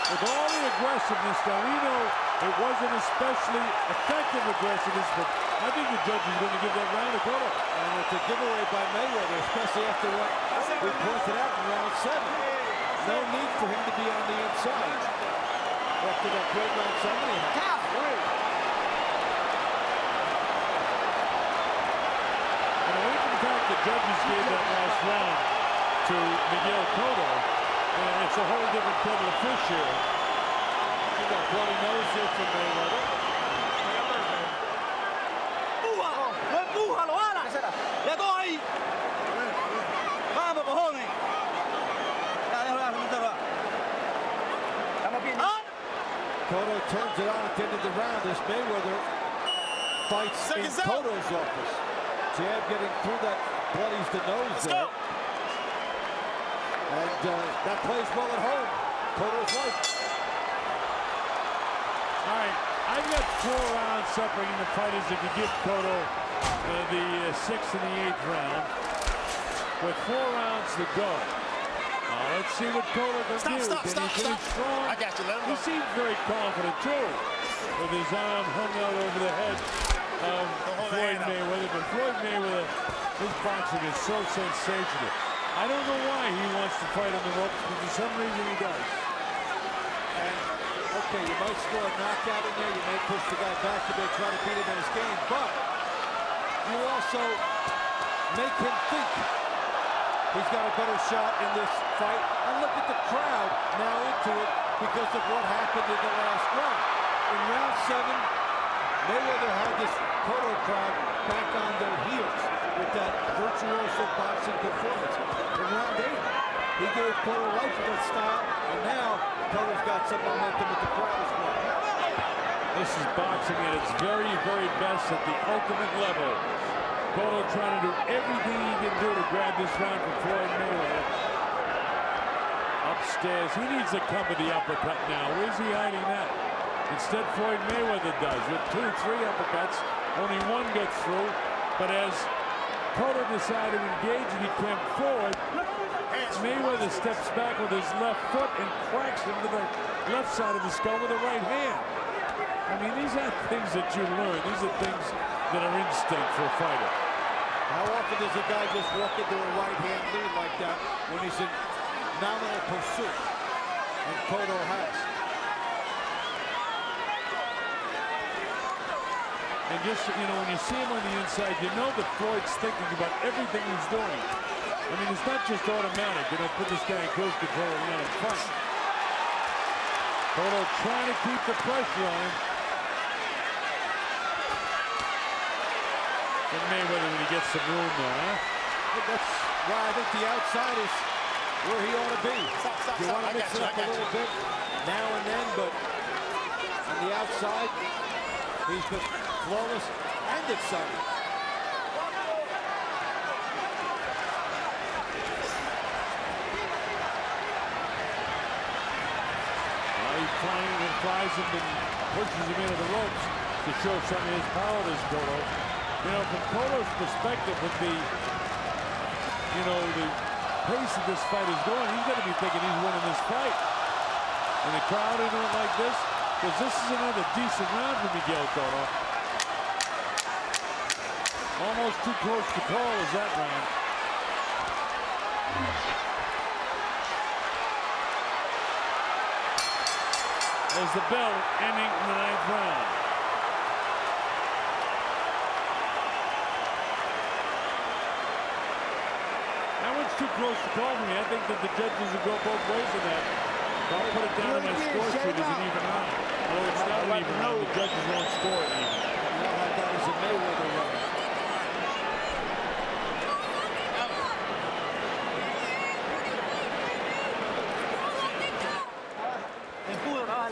With all the aggressiveness, now we know it wasn't especially effective aggressiveness, but I think the judge is going to give that round to Cotto. And it's a giveaway by Mayweather, especially after what we pointed out in round 7. No need for him to be on the inside after that great round 7 he had. And away from the fact the judges gave that last round to Miguel Cotto, and it's a whole different kettle of fish here. You got bloody nose here from Mayweather. ¡Empújalo, ala! ¡Ya todo ahí! ¡Vamos, cojones! Ya, déjalo. Estamos bien. Cotto turns it on at the end of the round as Mayweather fights in Cotto's office. Jab getting through that bloodies the nose there. And that plays well at home. Cotto's life. All right, I've got 4 rounds separating the fighters if you give Cotto the 6th and the 8th round. With 4 rounds to go. Let's see what Cotto can do. Can he finish strong? I got you. Let him go. He seems very confident, too. with his arm hung out over the head of Floyd Mayweather. But Floyd Mayweather, his boxing is so sensational. I don't know why he wants to fight on the ropes, but for some reason he does. And, okay, you might score a knockout in there. You may push the guy back to try to beat him in his game. But you also make him think he's got a better shot in this fight. And look at the crowd now into it because of what happened in the last round. In round 7, Mayweather had this Cotto crowd back on their heels with that virtuoso boxing performance. In round 8, he gave Cotto life with that style, and now Cotto's got some momentum with the crowd as well. This is boxing at its very, very best at the ultimate level. Cotto trying to do everything he can do to grab this round from Floyd Mayweather. Upstairs, he needs to cover the uppercut now. Where's he hiding that? Instead, Floyd Mayweather does with 2, 3 uppercuts. Only one gets through. But as Cotto decided to engage and he came forward, Mayweather steps back with his left foot and cracks him to the left side of the skull with the right hand. I mean, these aren't things that you learn. These are things that are instinct for a fighter. How often does a guy just walk into a right-hand lead like that when he's in nominal pursuit? And Cotto has. And just, you know, when you see him on the inside, you know that Floyd's thinking about everything he's doing. I mean, it's not just automatic. You know, put this guy in close control and let him fight. Cotto trying to keep the pressure on him. And Mayweather when he gets some room there, huh? That's why I think the outside is where he ought to be. You want to mix it up a little bit now and then, but on the outside, he's been flawless and exciting. He flies him and pushes him into the ropes to show some of his power to Cotto. You know, from Cotto's perspective, with the, you know, the pace of this fight is going, he's going to be thinking he's winning this fight. And the crowd in it like this, because this is another decent round for Miguel Cotto. Almost too close to call is that round. There's the bell ending in the 9th round. That one's too close to call for me. I think that the judges will go both ways in that. I'll put it down on my score sheet as an even round. Well, it's not an even round. The judges won't score it even. Now I thought it was a Mayweather round.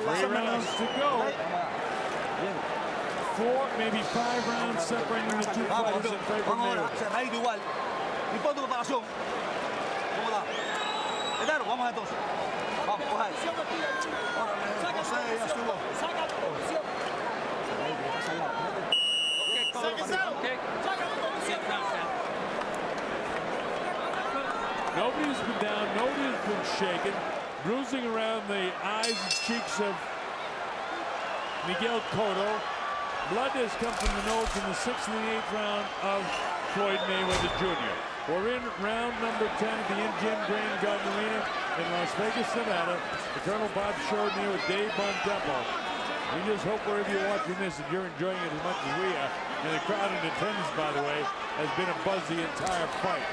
Three rounds to go. 4, maybe 5 rounds separating the two fighters in favor of Mayweather. igual. Y pon tu preparación. ¿Cómo da? Claro, vamos entonces. Vamos, coja ahí. José, ya estuvo. Nobody's been down, nobody's been shaken. Bruising around the eyes and cheeks of Miguel Cotto. Blood has come from the nose in the 6th and the 8th round of Floyd Mayweather Jr. We're in round number 10 at the MGM Grand Garden Arena in Las Vegas, Nevada. The Colonel Bob showed me with Dave Bontempo. We just hope wherever you're watching this that you're enjoying it as much as we are. And the crowd in attendance, by the way, has been a buzz the entire fight.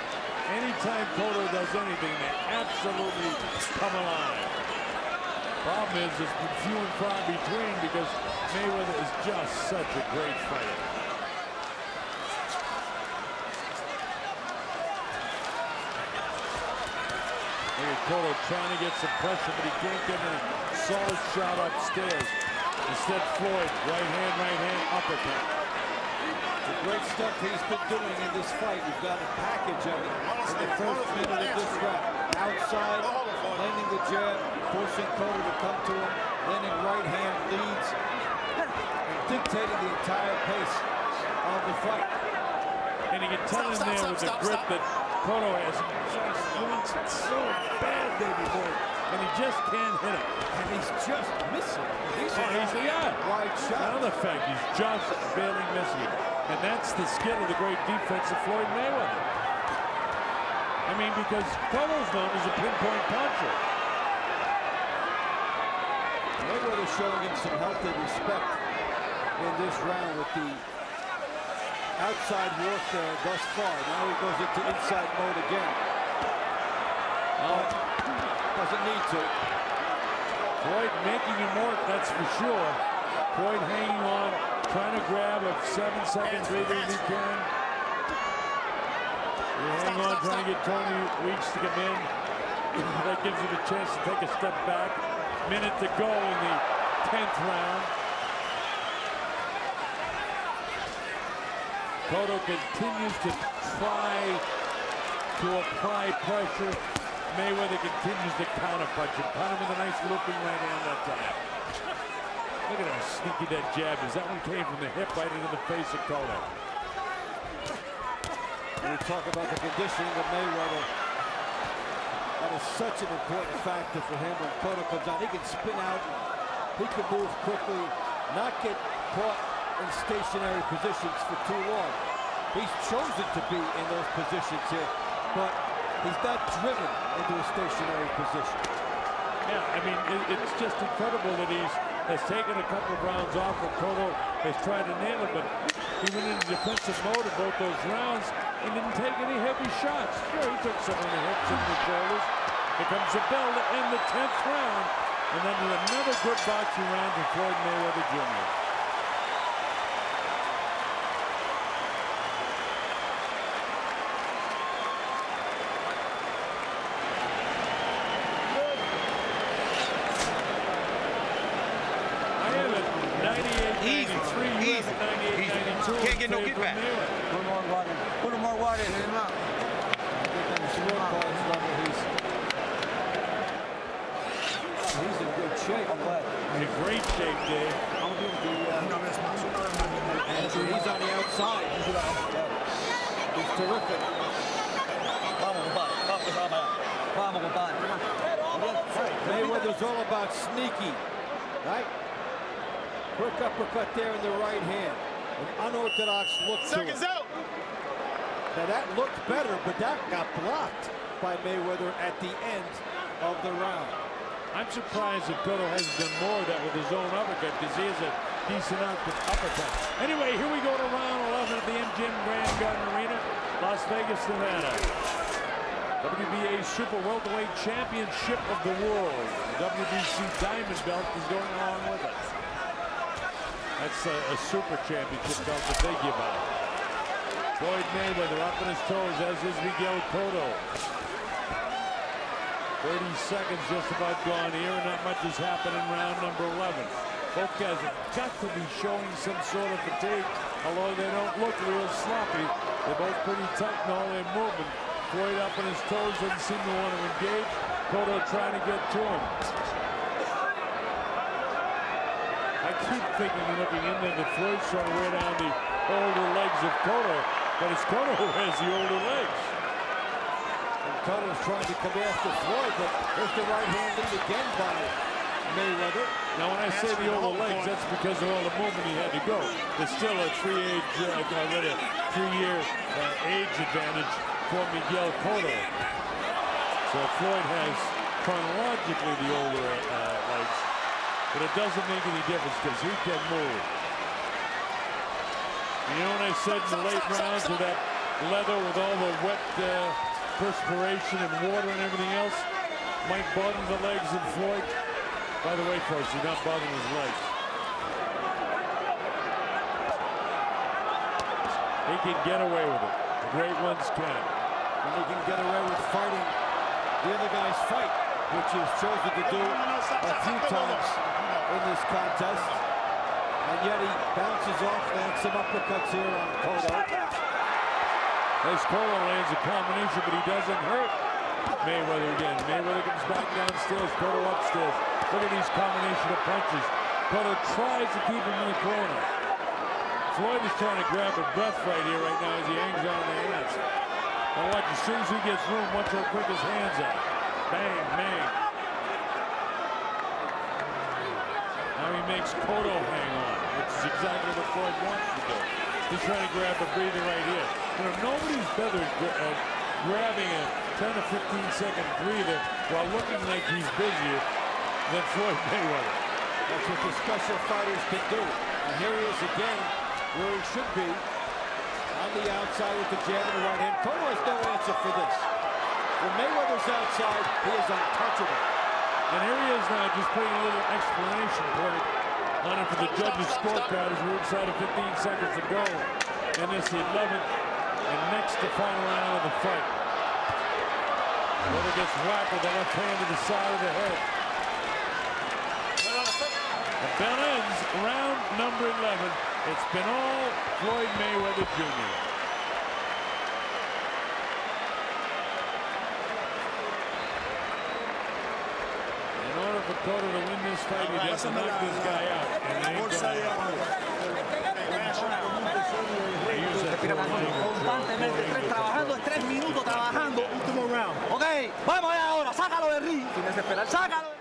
Anytime Cotto does anything, they absolutely come alive. Problem is, it's been few and far between because Mayweather is just such a great fighter. Look at Cotto trying to get some pressure, but he can't get a solid shot upstairs. Instead, Floyd, right hand, uppercut. The great stuff he's been doing in this fight. We've got a package of it in the first minute of this round. Outside, landing the jab, forcing Cotto to come to him, landing right hand leads, and dictating the entire pace of the fight. And you can tell in there with the grip that Cotto has. He just wants it so bad, baby boy. And he just can't hit it. And he's just missing. He's Wide shot. Another fact, he's just barely missing it. And that's the skill of the great defense of Floyd Mayweather. I mean, because Cotto's known as a pinpoint puncher. Mayweather showing him some healthy respect in this round with the outside work there thus far. Now he goes into inside mode again. Doesn't need to. Floyd making him work, that's for sure. Floyd hanging on, trying to grab a 7-second breather if he can. You hang on, trying to get Tony Weeks to come in. That gives him a chance to take a step back. Minute to go in the 10th round. Cotto continues to try to apply pressure. Mayweather continues to counterpunch him. Caught him with a nice looping right hand that time. Look at how sneaky that jab is. That one came from the hip right into the face of Cotto. We talk about the conditioning of Mayweather. That is such an important factor for him when Cotto comes out. He can spin out, he can move quickly, not get caught in stationary positions for too long. He's chosen to be in those positions here, but he's not driven into a stationary position. Yeah, I mean, it's just incredible that has taken a couple of rounds off, and Cotto has tried to nail it, but he went into defensive mode in both those rounds and didn't take any heavy shots. Sure, he took some on the hips and the shoulders. Here comes the bell to end the 10th round, and then another good boxing round for Floyd Mayweather Jr. Can't get no get back. Put more water. Put more water in him out. He's in good shape. In great shape, Dave. He's on the outside. He's terrific. Mayweather's all about sneaky, right? Quick uppercut there in the right hand. An unorthodox look to it. Now that looked better, but that got blocked by Mayweather at the end of the round. I'm surprised if Cotto hasn't done more of that with his own uppercut, because he has a decent uppercut. Anyway, here we go to round 11 at the MGM Grand Garden Arena, Las Vegas, Nevada. WBA Super Welterweight Championship of the World. The WBC Diamond Belt is going along with it. That's a super championship belt that they give out. Floyd Mayweather up on his toes, as is Miguel Cotto. 30 seconds just about gone here, and not much has happened in round number 11. Both guys have got to be showing some sort of fatigue, although they don't look real sloppy. They're both pretty tight in all their movement. Floyd up on his toes, doesn't seem to want to engage. Cotto trying to get to him. I keep thinking and looking in there that Floyd's trying to wear down the older legs of Cotto, but it's Cotto who has the older legs. And Cotto's trying to come after Floyd, but there's the right hand lead again by Mayweather. Now, when I say the older legs, that's because of all the movement he had to go. There's still a three-year age advantage for Miguel Cotto. So Floyd has chronologically the older legs. But it doesn't make any difference because he can move. You know what I said in the late rounds with that leather with all the wet perspiration and water and everything else might bother the legs of Floyd? By the way, folks, he's not bothering his legs. He can get away with it. The great ones can. And he can get away with fighting the other guy's fight, which he's chosen to do a few times in this contest, and yet he bounces off, lands some uppercuts here on Cotto. As Cotto lands a combination, but he doesn't hurt Mayweather again. Mayweather comes back downstairs, Cotto upstairs. Look at these combination of punches. Cotto tries to keep him in the corner. Floyd is trying to grab a breath right here right now as he hangs on the hands. Now watch, as soon as he gets room, watch how quick his hands are. Bang, bang. Now he makes Cotto hang on, which is exactly what Floyd wants to do. He's trying to grab a breather right here. You know, nobody's better at grabbing a 10 to 15-second breather while looking like he's busier than Floyd Mayweather. That's what the special fighters can do. And here he is again, where he should be, on the outside with the jab and the right hand. Cotto has no answer for this. When Mayweather's outside, he is untouchable. And here he is now, just putting a little explanation point on it for the judges' scorecard as we're inside of 15 seconds to go in this 11th and next to final round of the fight. Cotto gets whacked with the left hand to the side of the head. The bell ends round number 11. It's been all Floyd Mayweather Jr. In order for Cotto to win this fight, he has to knock this guy out. And they ain't Constantemente, trabajando, 3 minutos trabajando. Último round. Ok, vamos allá ahora, sácalo de ring. Sin desesperar, sácalo.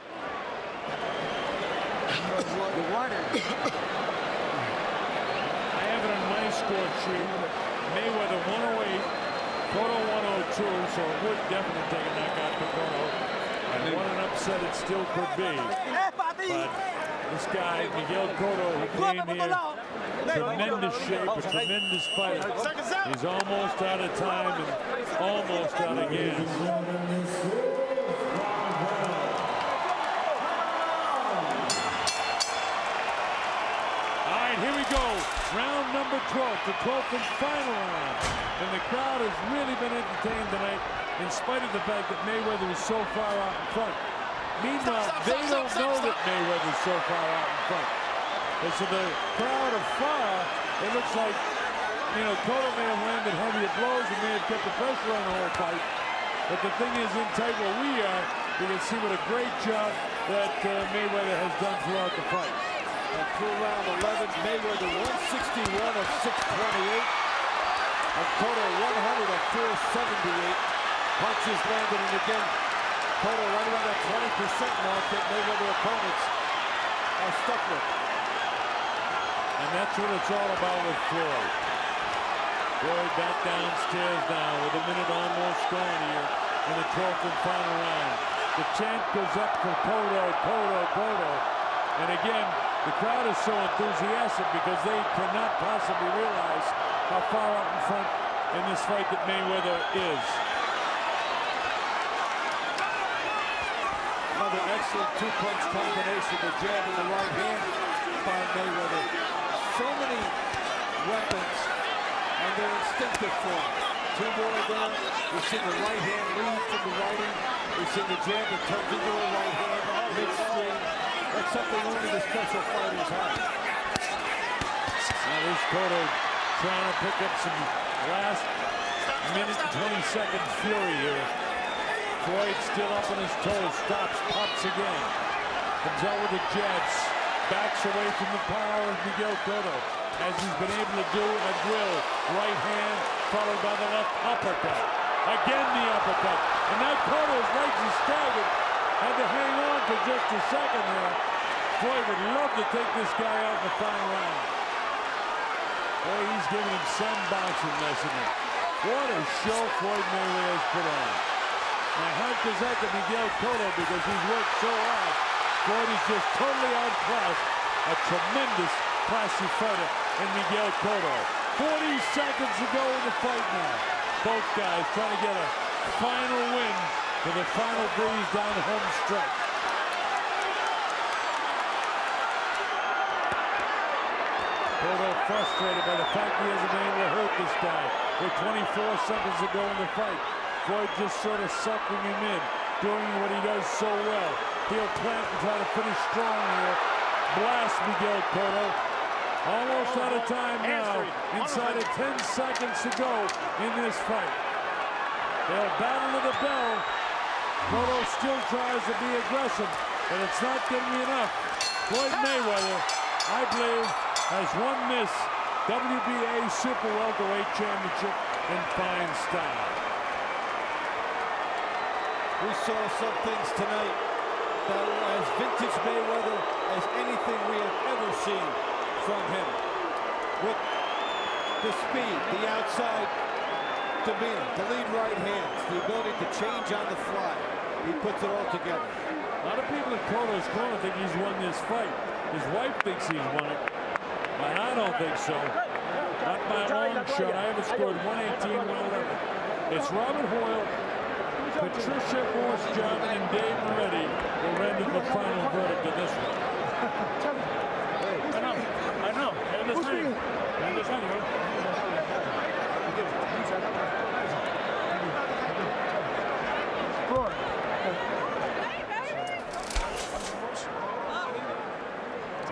I have it on my score sheet. Mayweather 108, Cotto 102, so it would definitely take a knockout for Cotto. And what an upset it still could be. But this guy, Miguel Cotto, who came here, tremendous shape, a tremendous fight. He's almost out of time and almost out of gas. Here we go, round number 12, the 12th and final round. And the crowd has really been entertained tonight in spite of the fact that Mayweather is so far out in front. Meanwhile, they don't know that Mayweather is so far out in front. And so the crowd afar, it looks like, you know, Cotto may have landed heavier blows and may have kept the pressure on the whole fight. But the thing is, in tight where we are, you can see what a great job that Mayweather has done throughout the fight. And through round 11, Mayweather 161 of 628. And Cotto 100 of 478. Punches landed, and again, Cotto right around that 20% mark that Mayweather opponents are stuck with. And that's what it's all about with Floyd. Floyd back downstairs now with a minute almost gone here in the 12th and final round. The chant goes up for Cotto, Cotto, Cotto. And again, the crowd is so enthusiastic because they cannot possibly realize how far out in front in this fight that Mayweather is. Another excellent two-punch combination, the jab and the right hand by Mayweather. So many weapons, and they're instinctive for him. Two more there. We've seen the right hand lead from the righty. We've seen the jab that turns into a right hand midstream. That's something only the special fighters have. Now there's Cotto trying to pick up some last minute and 20 seconds fury here. Floyd still up on his toes, stops, pops again. Comes out with the jabs, backs away from the power of Miguel Cotto, as he's been able to do at will. Right hand followed by the left uppercut. Again the uppercut. And now Cotto's legs are staggered. Had to hang on for just a second there. Floyd would love to take this guy out in the final round. Boy, he's giving him some boxing lesson. What a show Floyd Mayweather has put on. My heart goes out to Miguel Cotto because he's worked so hard. Floyd is just totally outclassed. A tremendous, classy fighter in Miguel Cotto. 40 seconds to go in the fight now. Both guys trying to get a final win for the final breeze down the home stretch. Cotto frustrated by the fact he hasn't been able to hurt this guy. With 24 seconds to go in the fight. Floyd just sort of sucking him in, doing what he does so well. He'll plant and try to finish strong here. Blast Miguel Cotto. Almost out of time now. Inside of 10 seconds to go in this fight. They'll battle to the bell. Cotto still tries to be aggressive, but it's not going to be enough. Floyd Mayweather, I believe, has won this WBA Super Welterweight Championship in fine style. We saw some things tonight that were as vintage Mayweather as anything we have from him. With the speed, the outside demeanor, the lead right hands, the ability to change on the fly. He puts it all together. A lot of people in Cotto's corner think he's won this fight. His wife thinks he's won it. But I don't think so. Not by a long shot. I haven't scored 118, 111. It's Robert Hoyle, Patricia, Morse, Jarman, and Dave Moretti will render the final verdict of this one. I know. And this ring. And this ring.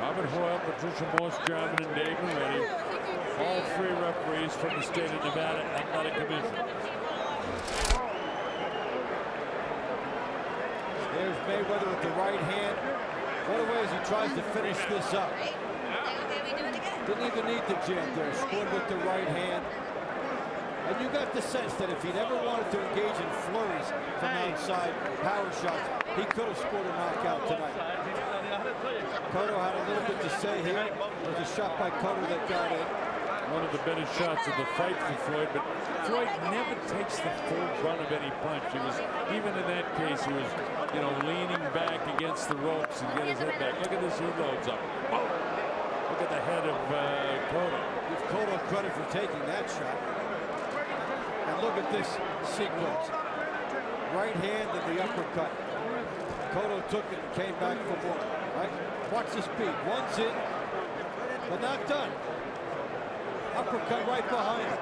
Robert Hoyle, Patricia Morse, Jarman, and Dave Moretti. All three referees from the state of Nevada Athletic Commission. There's Mayweather with the right hand. One of the ways he tries to finish this up. Didn't even need the jab there. Scored with the right hand. And you got the sense that if he never wanted to engage in flurries from outside power shots, he could have scored a knockout tonight. Cotto had a little bit to say here. There's a shot by Cotto that got in. One of the better shots of the fight for Floyd, but Floyd never takes the full brunt of any punch. He was, even in that case, he was, leaning back against the ropes and get his head back. Look at this, he loads up. Oh! Look at the head of Cotto. Give Cotto credit for taking that shot. And look at this sequence. Right hand and the uppercut. Cotto took it and came back for more. Right? Watch the speed. One's in, but not done. Uppercut right behind it.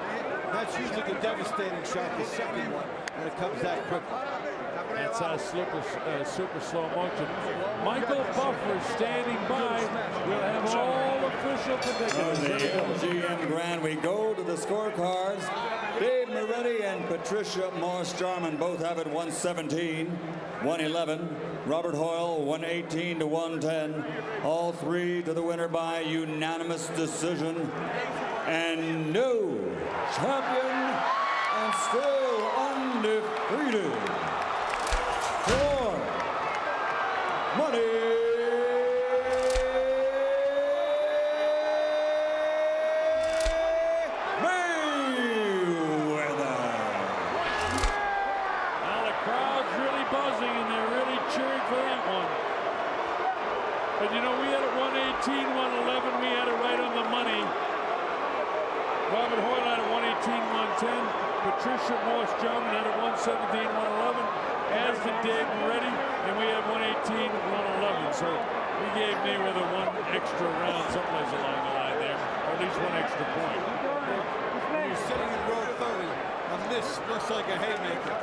That's usually the devastating shot, the second one, when it comes that quickly. That's super slow motion. Michael Buffer standing by. We'll have all official predictions. On the MGM Grand, we go to the scorecards. Dave Moretti and Patricia Morse Jarman both have it 117, 111. Robert Hoyle 118 to 110. All three to the winner by unanimous decision. And no champion and still undefeated. For money. But we had it 118, 111. We had it right on the money. Robert Hoyle had it 118, 110. Patricia Morse Jarman had it 117, 111. As did Dave Moretti, and we had 118, 111. So we gave Mayweather one extra round someplace along the line there, or at least one extra point. When you're sitting in row 30, a miss looks like a haymaker.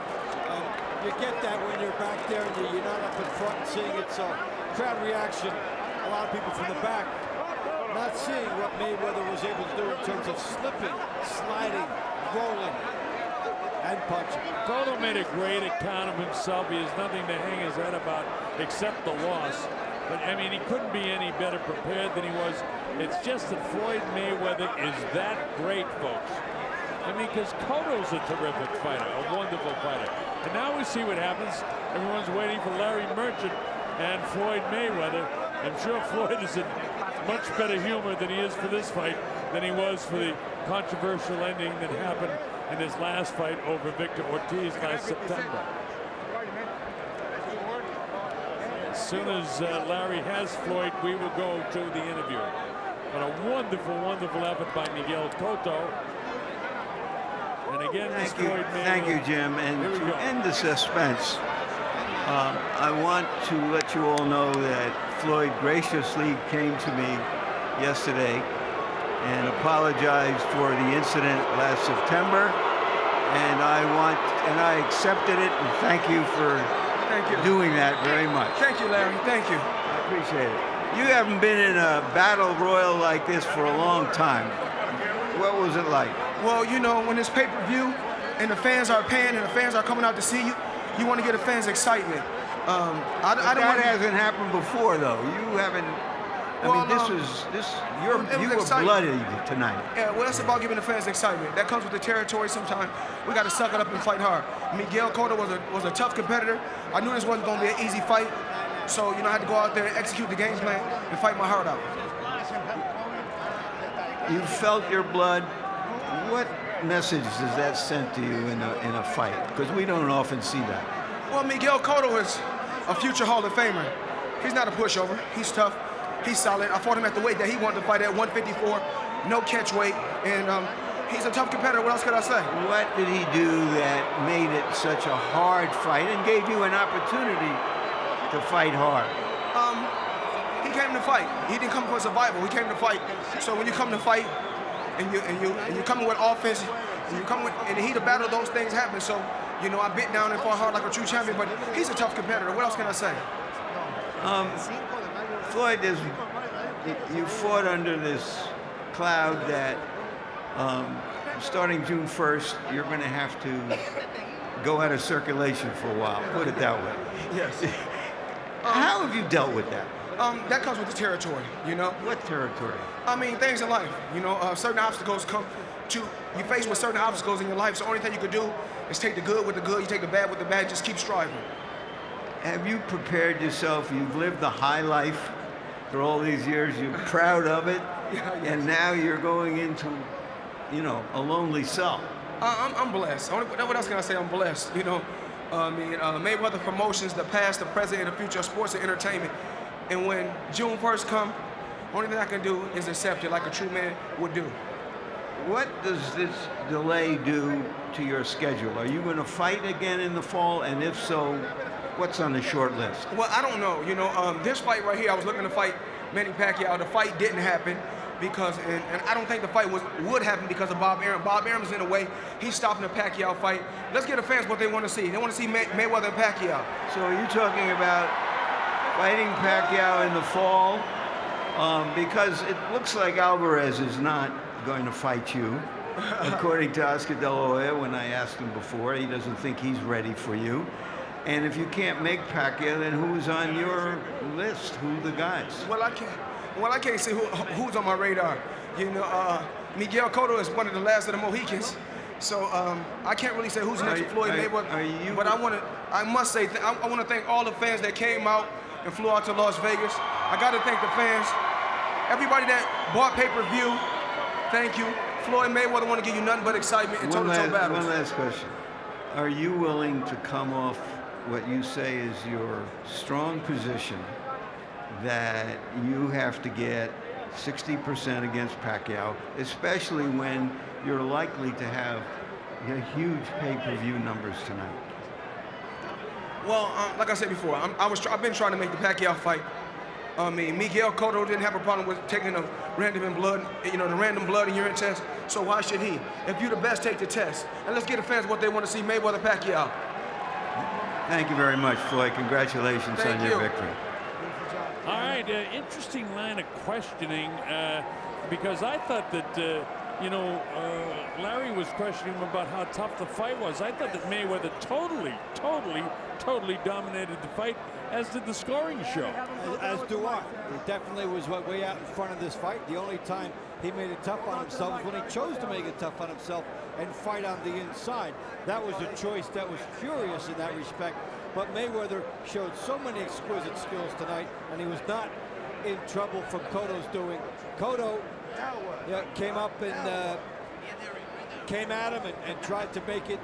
You get that when you're back there and you're not up in front and seeing it. So crowd reaction, a lot of people from the back not seeing what Mayweather was able to do in terms of slipping, sliding, rolling, and punching. Cotto made a great account of himself. He has nothing to hang his head about except the loss. But I mean, he couldn't be any better prepared than he was. It's just that Floyd Mayweather is that great, folks. I mean, because Cotto's a terrific fighter, a wonderful fighter. And now we see what happens. Everyone's waiting for Larry Merchant and Floyd Mayweather. I'm sure Floyd is in much better humor than he is for this fight than he was for the controversial ending that happened in his last fight over Victor Ortiz last September. As soon as Larry has Floyd, we will go to the interview. But a wonderful, wonderful effort by Miguel Cotto. And again, Thank you, Jim. And to end the suspense, I want to let you all know that Floyd graciously came to me yesterday and apologized for the incident last September. And I accepted it, and thank you for doing that very much. Thank you, Larry. Thank you. I appreciate it. You haven't been in a battle royal like this for a long time. What was it like? Well, when it's pay-per-view and the fans are paying and the fans are coming out to see you, you want to get the fans excitement. That hasn't happened before, though. You haven't. You were bloody tonight. Yeah, well, it's about giving the fans excitement. That comes with the territory sometimes. We got to suck it up and fight hard. Miguel Cotto was a tough competitor. I knew this wasn't going to be an easy fight. So, I had to go out there and execute the game plan and fight my heart out. You felt your blood. What message does that send to you in a fight? Because we don't often see that. Well, Miguel Cotto is a future Hall of Famer. He's not a pushover. He's tough. He's solid. I fought him at the weight that he wanted to fight at, 154, no catch weight, and he's a tough competitor. What else could I say? What did he do that made it such a hard fight and gave you an opportunity to fight hard? He came to fight. He didn't come for survival. He came to fight. So when you come to fight and you come with offense, and you come with in the heat of battle, those things happen. So you know, I bit down and fought hard like a true champion. But he's a tough competitor. What else can I say? Floyd, you fought under this cloud that starting June 1st, you're going to have to go out of circulation for a while. Put it that way. Yes. How have you dealt with that? That comes with the territory, you know. What territory? I mean, things in life, you know. Certain obstacles come to you face with certain obstacles in your life. So the only thing you can do is take the good with the good. You take the bad with the bad. Just keep striving. Have you prepared yourself? You've lived the high life for all these years. You're proud of it, and now you're going into, you know, a lonely cell. I'm blessed. What else can I say? I'm blessed. You know, Mayweather Promotions, the past, the present, and the future of sports and entertainment. And when June 1st comes, only thing I can do is accept it like a true man would do. What does this delay do to your schedule? Are you going to fight again in the fall? And if so, what's on the short list? Well, I don't know. You know, this fight right here, I was looking to fight Manny Pacquiao. The fight didn't happen because, and I don't think the fight would happen because of Bob Arum. Bob Arum's in the way. He's stopping the Pacquiao fight. Let's get the fans what they want to see. They want to see Mayweather and Pacquiao. So are you talking about fighting Pacquiao in the fall? Because it looks like Alvarez is not going to fight you. According to Oscar De La Hoya, when I asked him before, he doesn't think he's ready for you. And if you can't make Pacquiao, then who's on your list? Who are the guys? Well, I can't say who's on my radar. You know, Miguel Cotto is one of the last of the Mohicans. So I can't really say who's next to Floyd Mayweather. But I must say, I want to thank all the fans that came out and flew out to Las Vegas. I got to thank the fans. Everybody that bought pay-per-view, thank you. Floyd Mayweather want to give you nothing but excitement and toe-to-toe battles. One last question. Are you willing to come off what you say is your strong position that you have to get 60% against Pacquiao, especially when you're likely to have huge pay-per-view numbers tonight? Well, like I said before, I've been trying to make the Pacquiao fight. Miguel Cotto didn't have a problem with taking the random blood and urine test. So why should he? If you're the best, take the test. And let's get the fans what they want to see, Mayweather Pacquiao. Thank you very much, Floyd. Congratulations on your victory. All right, interesting line of questioning because I thought that, Larry was questioning him about how tough the fight was. I thought that Mayweather totally dominated the fight, as did the scoring show. As do I. He definitely was way out in front of this fight. The only time he made it tough on himself was when he chose to make it tough on himself and fight on the inside. That was a choice that was curious in that respect. But Mayweather showed so many exquisite skills tonight, and he was not in trouble from Cotto's doing. Cotto came up and came at him and tried to make it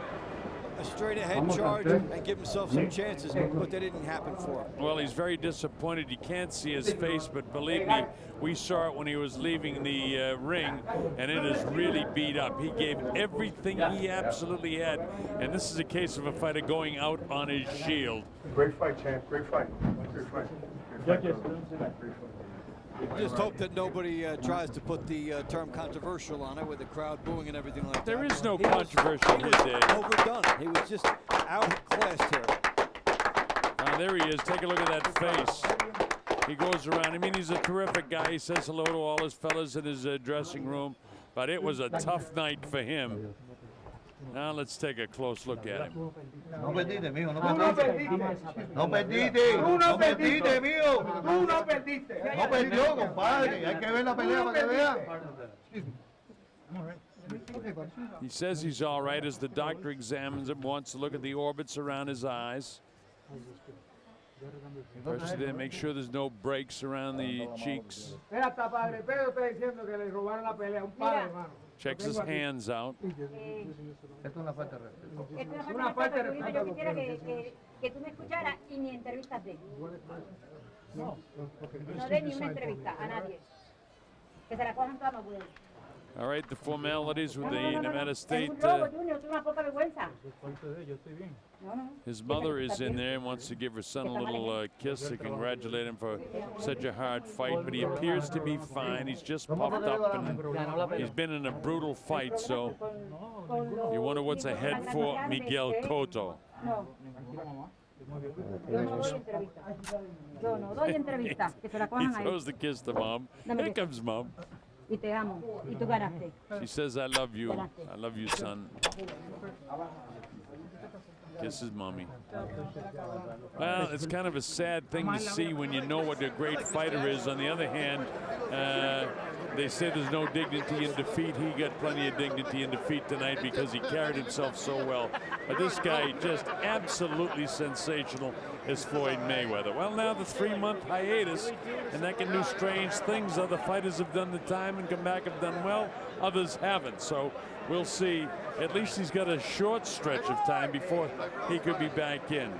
a straight-ahead charge and give himself some chances, but they didn't happen for him. Well, he's very disappointed. You can't see his face, but believe me, we saw it when he was leaving the ring, and it is really beat up. He gave everything he absolutely had, and this is a case of a fighter going out on his shield. Great fight, champ. Great fight. Great fight. Just hope that nobody tries to put the term controversial on it with the crowd booing and everything like that. There is no controversy here, Dave. Overdone. He was just outclassed here. There he is. Take a look at that face. He goes around. I mean, he's a terrific guy. He says hello to all his fellas in his dressing room, but it was a tough night for him. Now let's take a close look at him. No perdiste, mijo, no perdiste. No perdiste. No perdiste, mijo. Tú no perdiste. No perdió, compadre. Hay que ver la pelea para que vean. He says he's all right as the doctor examines him, wants to look at the orbits around his eyes. Pressure there, make sure there's no breaks around the cheeks. Checks his hands out. Esto es una falta de respeto. Es una falta de respeto. Yo quisiera que tú me escucharas y ni entrevistas de. No de ni una entrevista a nadie. Que se la cojan todas más buenas. All right, the formalities with the Nevada State. His mother is in there and wants to give her son a little kiss to congratulate him for such a hard fight, but he appears to be fine. He's just puffed up and he's been in a brutal fight, so you wonder what's ahead for Miguel Cotto. He throws the kiss to Mom. Here comes Mom. Y te amo. Y tú ganaste. She says, I love you. I love you, son. Kisses Mommy. Well, it's kind of a sad thing to see when you know what a great fighter is. On the other hand, they say there's no dignity in defeat. He got plenty of dignity in defeat tonight because he carried himself so well. But this guy just absolutely sensational is Floyd Mayweather. Well, now the 3-month hiatus, and that can do strange things. Other fighters have done the time and come back, have done well. Others haven't. So we'll see. At least he's got a short stretch of time before he could be back in.